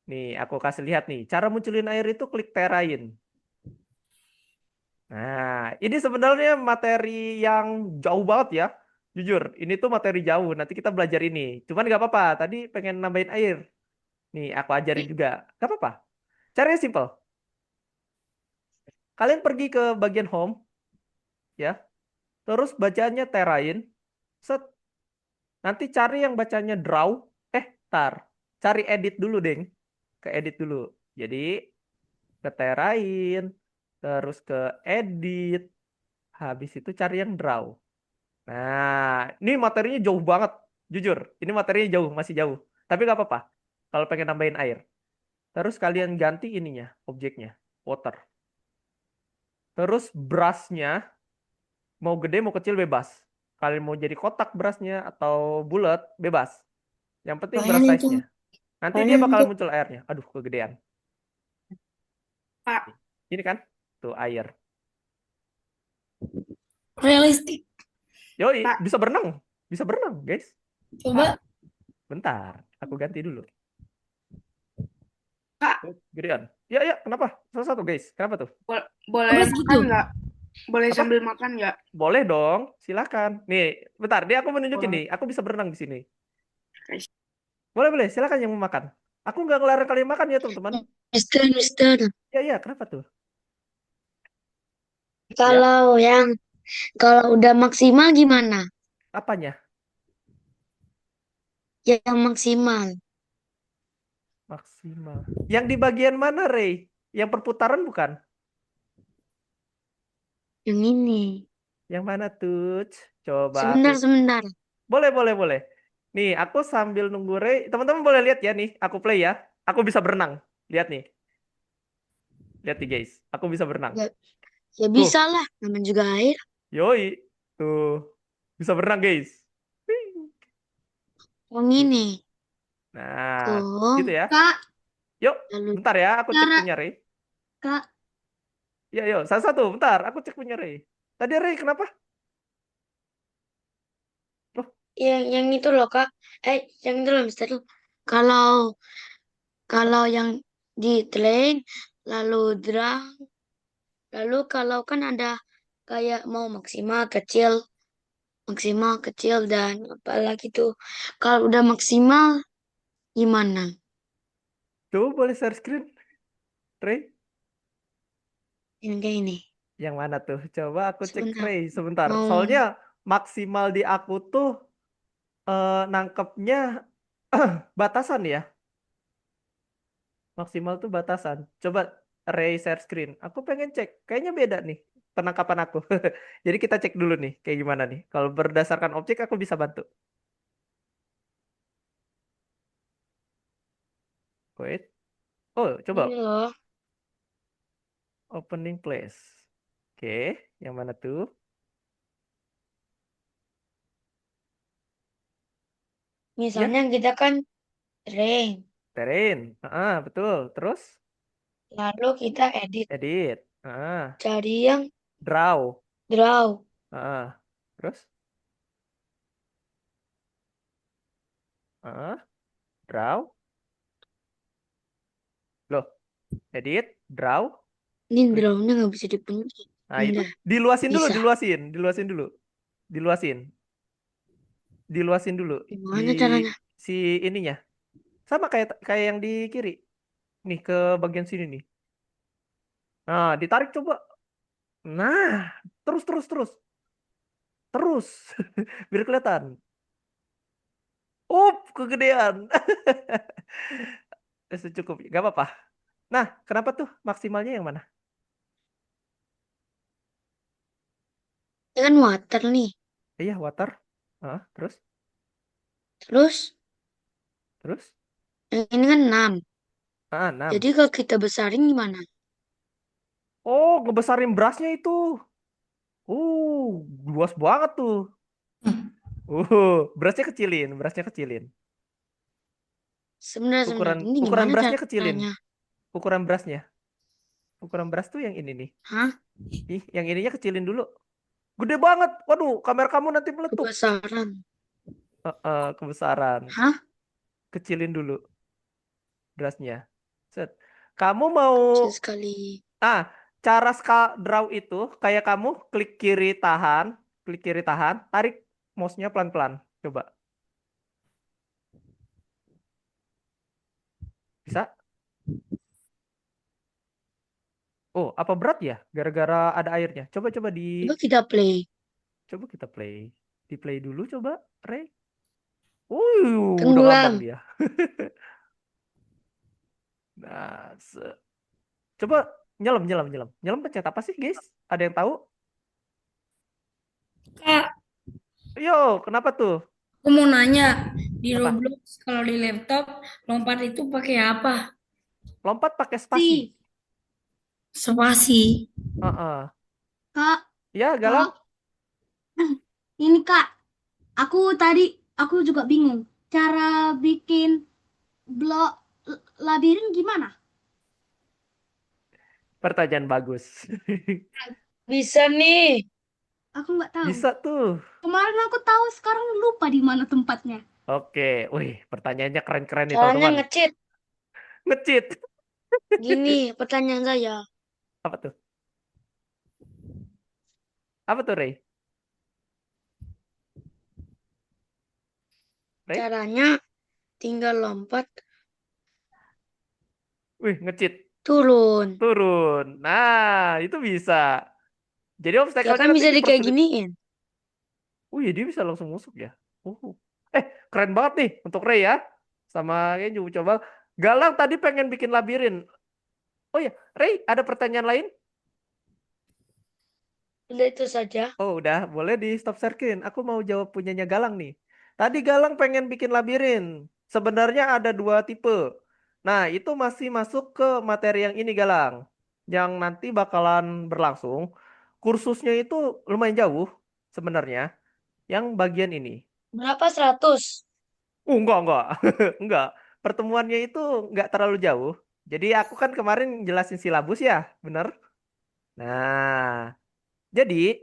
Nih, aku kasih lihat nih. Cara munculin air itu klik terrain. Nah, ini sebenarnya materi yang jauh banget ya. Jujur, ini tuh materi jauh. Nanti kita belajar ini. Cuman nggak apa-apa. Tadi pengen nambahin air. Nih, aku ajarin juga. Nggak apa-apa. Caranya simple. Kalian pergi ke bagian home, ya. Terus bacaannya terrain. Set. Nanti cari yang bacanya draw. Tar. Cari edit dulu, Deng. Ke edit dulu. Jadi, ke terrain. Terus ke edit. Habis itu cari yang draw. Nah, ini materinya jauh banget. Jujur, ini materinya jauh, masih jauh. Tapi nggak apa-apa. Kalau pengen nambahin air. Terus kalian ganti ininya, objeknya. Water. Terus brushnya, mau gede mau kecil bebas. Kalian mau jadi kotak brushnya atau bulat, bebas. Yang penting brush soalnya itu, size-nya. Nanti dia soalnya bakal itu, muncul airnya. Aduh, kegedean. Pak, Ini kan, tuh air. realistik. Yoi, Pak. bisa berenang. Bisa berenang, guys. Coba, Bentar, aku ganti dulu. Pak, Oh, gedean. Ya, ya, kenapa? Satu-satu, guys. Kenapa tuh? boleh Terus makan gitu. nggak? Boleh Apa? sambil makan nggak? Boleh dong, silakan. Nih, bentar, dia aku menunjukin Boleh. nih. Aku bisa berenang di sini. Guys. Boleh, boleh, silakan yang mau makan. Aku nggak ngelarang kalian makan ya, teman-teman. Mister, Ya, ya, kenapa tuh? kalau udah maksimal gimana? Apanya? Yang maksimal, Maksimal. Yang di bagian mana, Ray? Yang perputaran bukan? yang ini. Yang mana tuh? Coba Sebentar, aku. sebentar. Boleh, boleh, boleh. Nih, aku sambil nunggu Ray. Teman-teman boleh lihat ya nih. Aku play ya. Aku bisa berenang. Lihat nih. Lihat nih, guys. Aku bisa berenang. Ya, ya Tuh. bisa lah, namanya juga air. Yoi. Tuh. Bisa berenang, guys. Yang ini. Nah, Tuh, gitu ya. Kak, Yuk, lalu bentar ya. Aku cek cara punya Ray. Kak, Ya, yuk. Satu-satu. Bentar. Aku cek punya Ray. Tadi Ray kenapa? Oh, yang itu loh Kak. Yang itu loh Mister. Kalau kalau yang di train, lalu drag, lalu kalau kan ada kayak mau maksimal, kecil, maksimal, kecil, dan apalagi tuh. Kalau udah maksimal, gimana? Coba boleh share screen, Ray? Yang kayak ini. Yang mana tuh? Coba aku cek Sebentar. Ray sebentar. Mau Soalnya maksimal di aku tuh nangkepnya batasan ya. Maksimal tuh batasan. Coba Ray share screen. Aku pengen cek. Kayaknya beda nih penangkapan aku. Jadi kita cek dulu nih kayak gimana nih. Kalau berdasarkan objek aku bisa bantu. Wait. Oh, coba ini loh. opening place. Oke, yang mana tuh? Ya, Misalnya kita kan rank. terrain. Betul. Terus Lalu kita edit. edit. Cari yang Draw. draw. Terus draw. Loh, edit, draw. Ini Klik. drawnya nggak bisa dipencet. Nah, itu Udah. diluasin dulu, Bisa. diluasin dulu. Diluasin dulu Gimana di caranya? si ininya. Sama kayak kayak yang di kiri. Nih ke bagian sini nih. Nah, ditarik coba. Nah, terus. Terus. Biar kelihatan. Kegedean. Secukupnya. Gak apa-apa. Nah, kenapa tuh maksimalnya yang mana? Ini kan water nih. Iya, water. Terus? Terus Terus? yang ini kan 6. 6. Jadi kalau kita besarin gimana? Oh, ngebesarin brushnya itu. Luas banget tuh. Brushnya kecilin. Sebenarnya Ukuran ini ukuran gimana brushnya kecilin. caranya? Ukuran brushnya. Ukuran brush tuh yang ini nih. Hah? Ih, yang ininya kecilin dulu. Gede banget. Waduh, kamera kamu nanti meletup. Kebesaran. Kebesaran. Hah? Kecilin dulu brushnya. Set. Kamu mau Kecil sekali. cara draw itu kayak kamu klik kiri tahan, tarik mouse-nya pelan-pelan. Coba. Bisa? Oh, apa berat ya? Gara-gara ada airnya. Coba Coba kita play. coba kita play. Di play dulu coba, Ray. Udah Tenggelam. ngambang dia. Nah, coba nyelam. Nyelam pencet apa sih, guys? Ada yang tahu? Kak, Yo, kenapa tuh? aku mau nanya, di Apa? Roblox kalau di laptop lompat itu pakai apa? Lompat pakai spasi. Spasi. Heeh. Kak, Ya, Galang. ini Kak, aku juga bingung. Cara bikin blok labirin gimana? Pertanyaan bagus. Bisa nih. Aku nggak tahu. Bisa tuh. Kemarin aku tahu, sekarang lupa di mana tempatnya. Oke, wih, pertanyaannya keren-keren nih, Caranya teman-teman. nge-cheat. Nge-cheat. Gini pertanyaan saya. Apa tuh? Apa tuh, Ray? Ray? Caranya tinggal lompat Wih, nge-cheat. turun. Nah, itu bisa. Jadi Ya obstacle-nya kan nanti bisa di kayak dipersulit. giniin. Iya, dia bisa langsung masuk ya. Keren banget nih untuk Ray ya. Sama Kenju coba. Galang tadi pengen bikin labirin. Oh ya, Ray, ada pertanyaan lain? Udah itu saja. Oh, udah. Boleh di stop sharing. Aku mau jawab punyanya Galang nih. Tadi Galang pengen bikin labirin. Sebenarnya ada 2 tipe. Nah, itu masih masuk ke materi yang ini, Galang. Yang nanti bakalan berlangsung. Kursusnya itu lumayan jauh sebenarnya. Yang bagian ini. Berapa 100? Enggak. Enggak. Pertemuannya itu enggak terlalu jauh. Jadi aku kan kemarin jelasin silabus ya, bener? Nah, jadi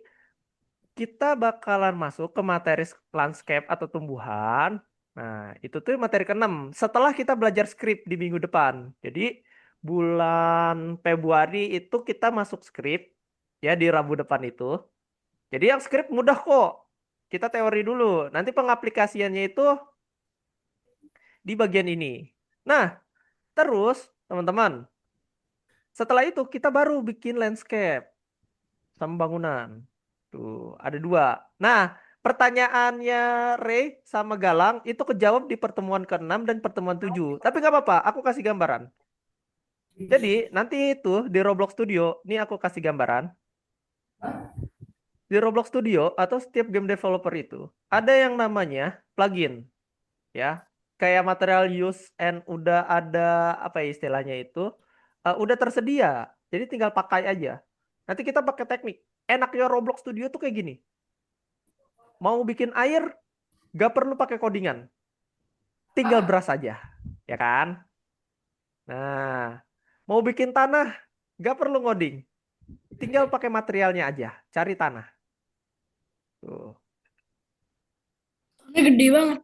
kita bakalan masuk ke materi landscape atau tumbuhan. Nah, itu tuh materi ke-6. Setelah kita belajar skrip di minggu depan. Jadi bulan Februari itu kita masuk skrip ya di Rabu depan itu. Jadi yang skrip mudah kok. Kita teori dulu. Nanti pengaplikasiannya itu di bagian ini. Nah, terus teman-teman, setelah itu kita baru bikin landscape sama bangunan. Tuh, ada 2. Nah, pertanyaannya Ray sama Galang itu kejawab di pertemuan ke-6 dan pertemuan 7. Tapi nggak apa-apa, aku kasih gambaran. Jadi, nanti itu di Roblox Studio, ini aku kasih gambaran. Di Roblox Studio atau setiap game developer itu ada yang namanya plugin, ya. Kayak material use and udah ada apa ya istilahnya itu, udah tersedia. Jadi tinggal pakai aja. Nanti kita pakai teknik. Enaknya Roblox Studio tuh kayak gini. Mau bikin air, gak perlu pakai codingan. Tinggal brush aja, ya kan? Nah, mau bikin tanah, gak perlu ngoding. Tinggal pakai materialnya aja, cari tanah. Tuh. Ini gede banget.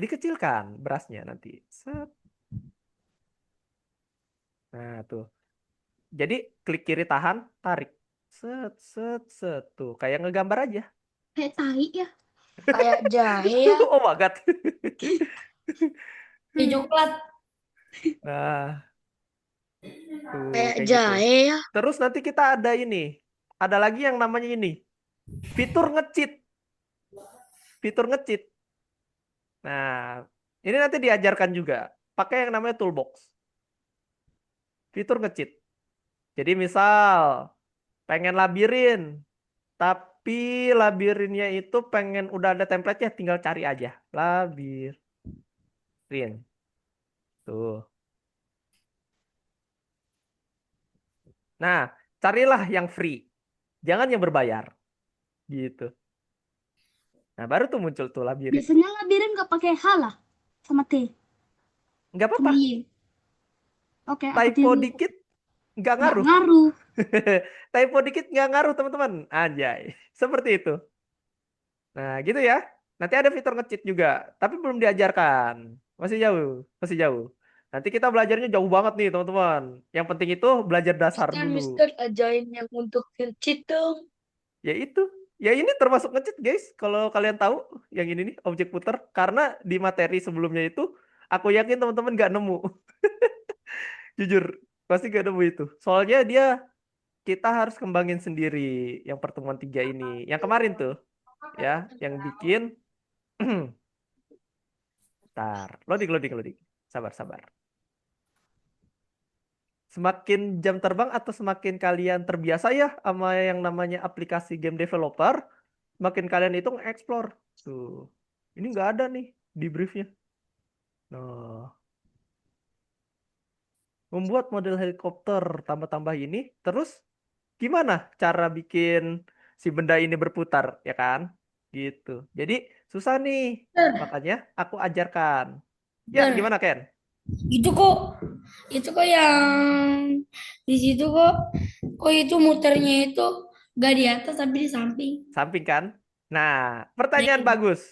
Dikecilkan brushnya nanti. Set. Nah, tuh. Jadi klik kiri tahan, tarik. Set, set, set. Tuh, kayak ngegambar aja. Kayak tai ya. Kayak jahe ya. Oh my God. Kayak coklat. Nah, tuh Kayak kayak gitu. jahe ya. Terus nanti kita ada ini. Ada lagi yang namanya ini. Fitur nge-cheat. Fitur nge-cheat. Nah, ini nanti diajarkan juga. Pakai yang namanya toolbox. Fitur nge-cheat. Jadi misal pengen labirin, tapi labirinnya itu pengen udah ada template-nya, tinggal cari aja. Labirin. Tuh. Nah, carilah yang free. Jangan yang berbayar. Gitu. Nah, baru tuh muncul tuh labirin. Biasanya labirin nggak pakai H lah, sama T, Nggak sama apa-apa. Y. Oke, aku Typo tiru. dikit nggak Nggak ngaruh. ngaruh. Typo dikit nggak ngaruh, teman-teman. Anjay. Seperti itu. Nah, gitu ya. Nanti ada fitur nge-cheat juga, tapi belum diajarkan. Masih jauh, masih jauh. Nanti kita belajarnya jauh banget nih, teman-teman. Yang penting itu belajar dasar dulu. Mister ajain yang untuk cheat dong. Ya itu. Ya ini termasuk nge-cheat, guys. Kalau kalian tahu yang ini nih, objek puter. Karena di materi sebelumnya itu, aku yakin teman-teman nggak nemu. Jujur, pasti nggak nemu itu. Soalnya kita harus kembangin sendiri yang pertemuan 3 ini. Yang kemarin tuh, ya, yang bikin. Bentar, loading. Sabar. Semakin jam terbang atau semakin kalian terbiasa ya sama yang namanya aplikasi game developer, semakin kalian itu nge-explore. Tuh, ini nggak ada nih di briefnya. Nah, membuat model helikopter tambah-tambah ini, terus gimana cara bikin si benda ini berputar, ya kan? Gitu. Jadi susah nih, makanya aku ajarkan. Ya, Bentar. gimana Ken? Itu kok yang di situ kok itu muternya itu gak di atas tapi di samping. Samping kan? Nah, pertanyaan Iya. bagus.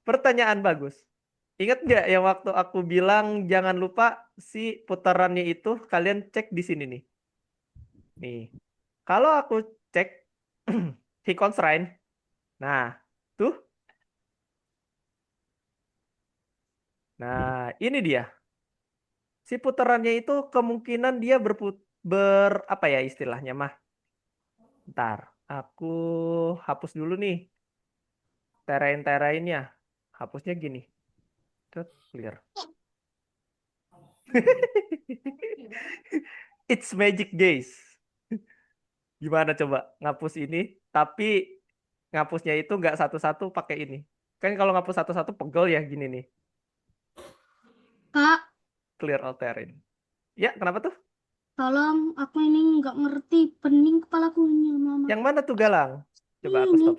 Pertanyaan bagus. Ingat nggak yang waktu aku bilang jangan lupa si putarannya itu kalian cek di sini nih. Nih. Kalau aku cek si constraint. Nah, tuh. Nah, ini dia. Si putarannya itu kemungkinan dia apa ya istilahnya mah. Ntar, aku hapus dulu nih. Terrain-terrainnya. Hapusnya gini. Tut, clear. It's magic, guys. Gimana coba ngapus ini, tapi ngapusnya itu nggak satu-satu pakai ini. Kan kalau ngapus satu-satu pegel ya gini nih. Kak, Clear all terrain. Ya, kenapa tuh? tolong, aku ini nggak ngerti, pening kepalaku ini lama-lama. Yang mana tuh Galang? Coba aku Ini. stop.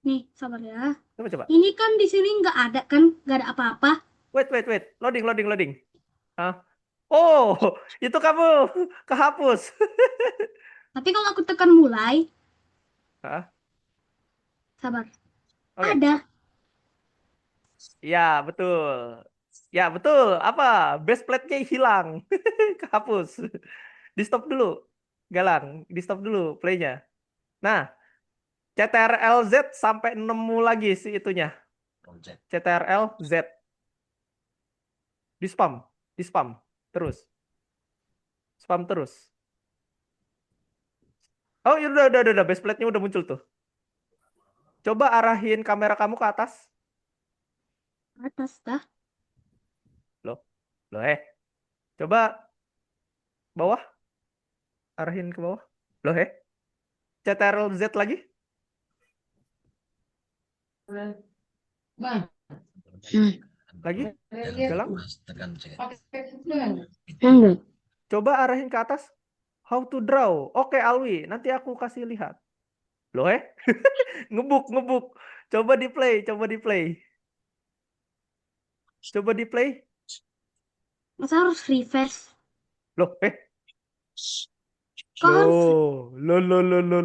Nih, sabar ya. Coba. Ini kan di sini nggak ada kan, nggak ada apa-apa. Wait. Loading. Hah? Oh, itu kamu kehapus. Tapi kalau aku tekan mulai, Hah? sabar, Oke. ada. Ya, betul. Ya, betul. Apa? Base plate-nya hilang. Kehapus. Di stop dulu. Galang, di stop dulu play-nya. Nah, CTRL Z sampai nemu lagi si itunya. CTRL Z. Di spam terus. Spam terus. Oh, ya udah, base plate-nya udah muncul tuh. Coba arahin kamera kamu ke atas. Atas dah. Loh, coba bawah. Arahin ke bawah. Loh, CTRL Z lagi. Bang, Lagi. Galang. Enggak. Coba arahin ke atas. How to draw. Oke, Alwi. Nanti aku kasih lihat. Loh, ngebuk. Coba di play. Coba di play. Masa harus refresh? Loh, Kok harus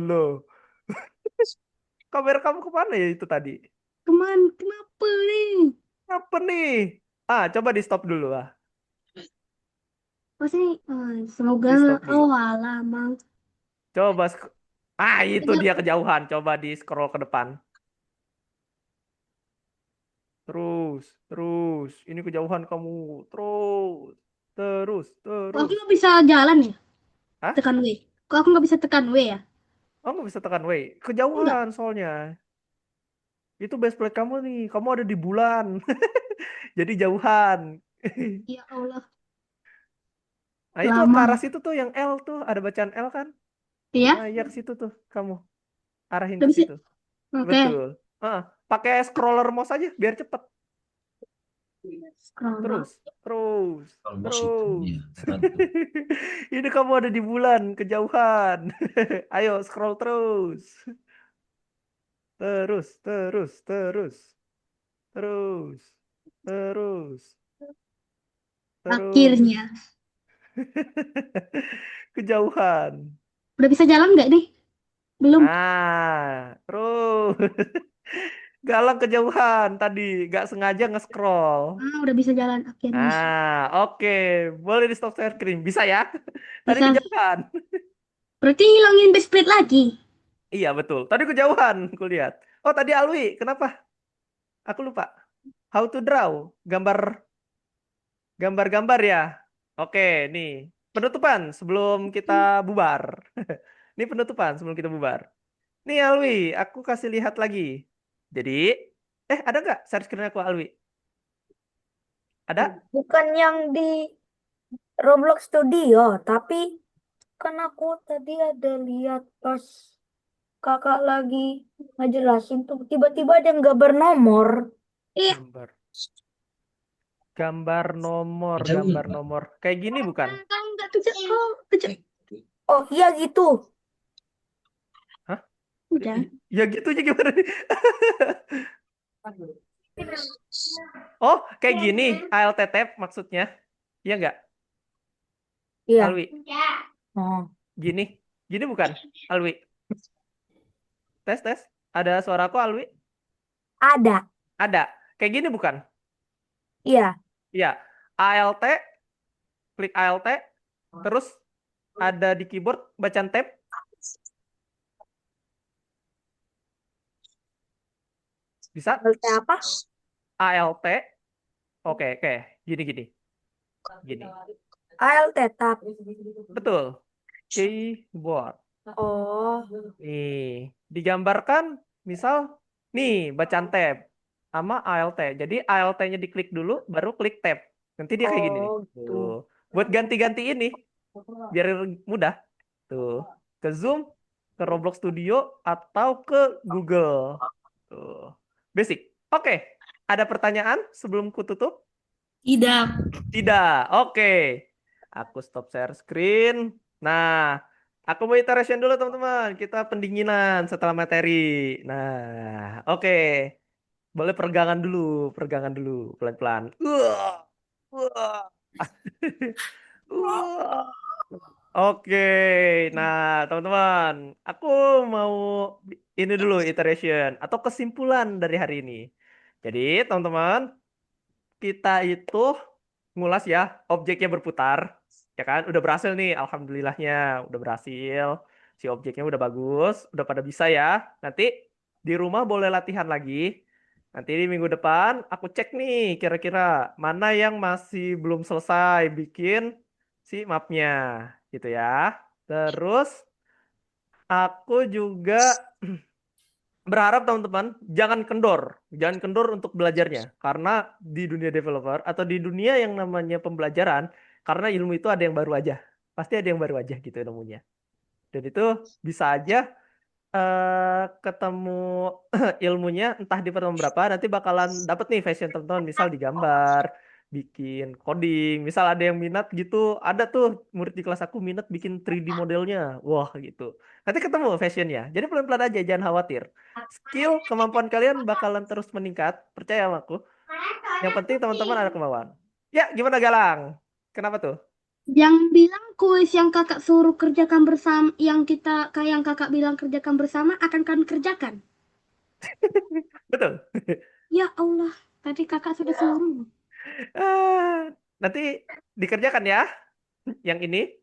Loh. Kamera kamu kemana ya itu tadi? kenapa nih? Apa nih? Coba di stop dulu ah. Pasti semoga Di stop dulu. Mang. Coba itu dia kejauhan. Coba di scroll ke depan. Terus. Ini kejauhan kamu. Terus. Kok aku nggak bisa jalan ya? Hah? Tekan W. Kok aku nggak bisa tekan W ya? Oh, nggak bisa tekan W. Kejauhan soalnya. Itu base plate kamu nih. Kamu ada di bulan. Jadi jauhan. Ya Allah. Nah, itu ke Lama. arah situ tuh yang L tuh. Ada bacaan L kan? Iya? Nah, ya ke situ tuh kamu. Arahin Udah ke bisa. situ. Oke. Betul. Pakai scroller mouse aja biar cepet. Scroll Terus. Iya, Ini kamu ada di bulan, kejauhan. Ayo scroll terus. Terus. Akhirnya. Kejauhan. Udah bisa jalan nggak nih? Belum. Terus. Galang kejauhan tadi, nggak sengaja nge-scroll. Udah bisa jalan akhirnya. Oke. Boleh di stop share screen. Bisa ya? Tadi Bisa. kejauhan. Berarti ngilangin base plate lagi. Iya, betul. Tadi kejauhan, kulihat. Oh, tadi Alwi, kenapa? Aku lupa. How to draw. Gambar ya. Oke, nih. Penutupan sebelum kita bubar. Ini penutupan sebelum kita bubar. Nih, Alwi, aku kasih lihat lagi. Jadi, ada nggak share screen aku, Alwi? Ada? Bukan yang di Roblox Studio, tapi kan aku tadi ada lihat pas kakak lagi ngejelasin tuh tiba-tiba ada yang gambar nomor. Gambar nomor. Kayak gini bukan? Enggak tuh. Oh iya gitu. Hah? Udah. Ya gitu aja gimana nih? Oh, kayak gini ALT tab maksudnya. Iya nggak? Iya. Alwi. Oh. Gini bukan? Alwi. Tes. Ada suaraku, Alwi? Ada. Kayak gini bukan? Iya. Iya. ALT, klik ALT, terus ada di keyboard bacaan tab. Bisa? ALT apa? ALT. Oke. Gini. ALT tab. Betul. Keyboard. Oh. Nih, digambarkan misal nih bacaan tab sama ALT. Jadi ALT-nya diklik dulu baru klik tab. Nanti dia kayak gini nih. Gitu. Tuh. Buat ganti-ganti ini biar mudah. Tuh. Ke Zoom, ke Roblox Studio atau ke Google. Tuh. Basic. Oke. Ada pertanyaan sebelum ku tutup? Tidak. Oke. Aku stop share screen. Nah, aku mau iteration dulu teman-teman. Kita pendinginan setelah materi. Nah, oke. Boleh peregangan dulu, pelan-pelan. Oke. Nah, teman-teman, aku mau ini dulu iteration atau kesimpulan dari hari ini. Jadi, teman-teman, kita itu ngulas ya, objeknya berputar. Ya kan? Udah berhasil nih, alhamdulillahnya udah berhasil. Si objeknya udah bagus, udah pada bisa ya. Nanti di rumah boleh latihan lagi. Nanti di minggu depan aku cek nih kira-kira mana yang masih belum selesai bikin si mapnya gitu ya. Terus aku juga berharap teman-teman jangan kendor untuk belajarnya karena di dunia developer atau di dunia yang namanya pembelajaran karena ilmu itu ada yang baru aja. Pasti ada yang baru aja gitu ilmunya. Dan itu bisa aja ketemu ilmunya entah di pertemuan berapa nanti bakalan dapet nih fashion teman-teman misal digambar bikin coding misal ada yang minat gitu ada tuh murid di kelas aku minat bikin 3D modelnya wah gitu nanti ketemu fashionnya jadi pelan-pelan aja jangan khawatir skill kemampuan kalian bakalan terus meningkat percaya sama aku yang penting teman-teman ada kemauan ya gimana Galang kenapa tuh Yang bilang kuis yang kakak suruh kerjakan bersama, yang kakak bilang kerjakan bersama akan kami kerjakan. betul Ya Allah, tadi kakak sudah suruh. Ah, nanti dikerjakan ya yang ini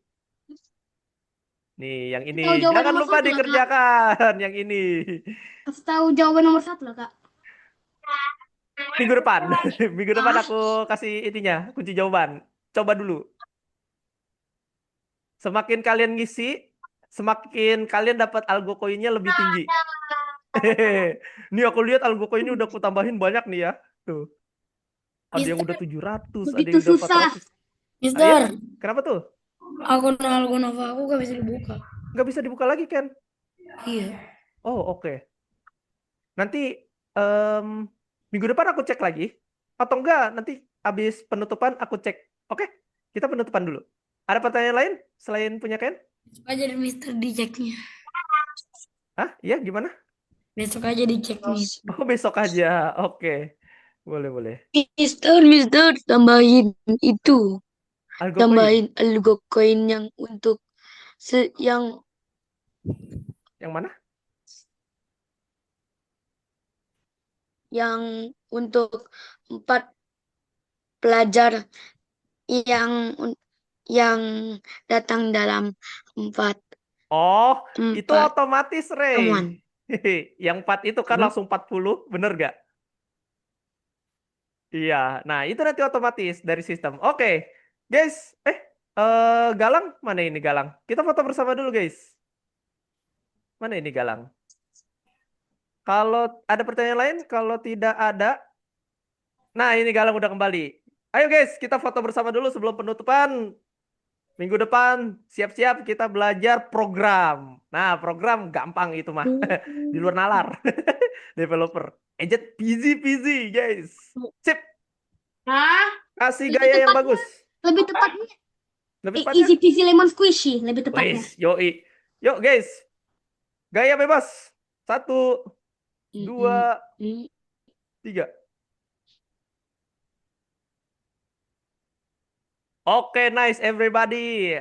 nih yang ini Tahu jawaban jangan nomor lupa satu lah, Kak. dikerjakan yang ini Kasih tahu jawaban nomor 1 lah, Kak. minggu depan minggu depan aku kasih ininya kunci jawaban coba dulu semakin kalian ngisi semakin kalian dapat algo koinnya lebih tinggi nih aku lihat algo koinnya udah aku tambahin banyak nih ya tuh ada yang udah 700 ada Begitu yang udah susah. 400 Mister, kenapa tuh akun Algonova aku gak bisa dibuka. nggak bisa dibuka lagi Ken Iya. oh oke nanti minggu depan aku cek lagi atau enggak nanti habis penutupan aku cek oke kita penutupan dulu ada pertanyaan lain selain punya Ken Besok aja deh Mister diceknya. Hah iya gimana Besok aja dicek nih. oh besok aja oke boleh boleh Mister, tambahin itu. algo koin Tambahin algo koin yang untuk yang yang mana untuk 4 pelajar yang datang dalam 4 oh itu 4 otomatis temuan. Rey yang 4 itu kan langsung 40 bener gak iya nah itu nanti otomatis dari sistem oke guys Galang mana ini Galang kita foto bersama dulu guys mana ini Galang kalau ada pertanyaan lain kalau tidak ada nah ini Galang udah kembali ayo guys kita foto bersama dulu sebelum penutupan minggu depan siap-siap kita belajar program nah program gampang itu mah di luar nalar developer Agent peasy peasy guys sip kasih Lebih gaya yang tepatnya- bagus Lebih tepatnya lebih tepatnya easy peasy lemon squishy, lebih tepatnya. Wes, yoi. Yuk guys. Gaya bebas. 1, 2, 3. Oke, nice everybody.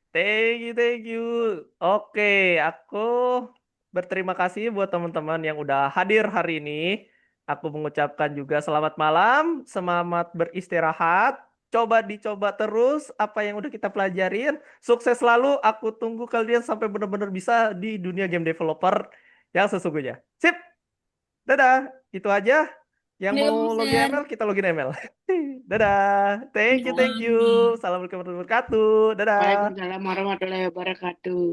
Thank you, thank you. Oke, aku berterima kasih buat teman-teman yang udah hadir hari ini. Aku mengucapkan juga selamat malam, semangat beristirahat. Coba dicoba terus apa yang udah kita pelajarin. Sukses selalu. Aku tunggu kalian sampai benar-benar bisa di dunia game developer yang sesungguhnya. Sip. Dadah. Itu aja. Yang Dadah, mau Mister. login ML, kita login ML. Dadah. Thank you, thank you. Assalamualaikum warahmatullahi wabarakatuh. Dadah. Waalaikumsalam warahmatullahi wabarakatuh.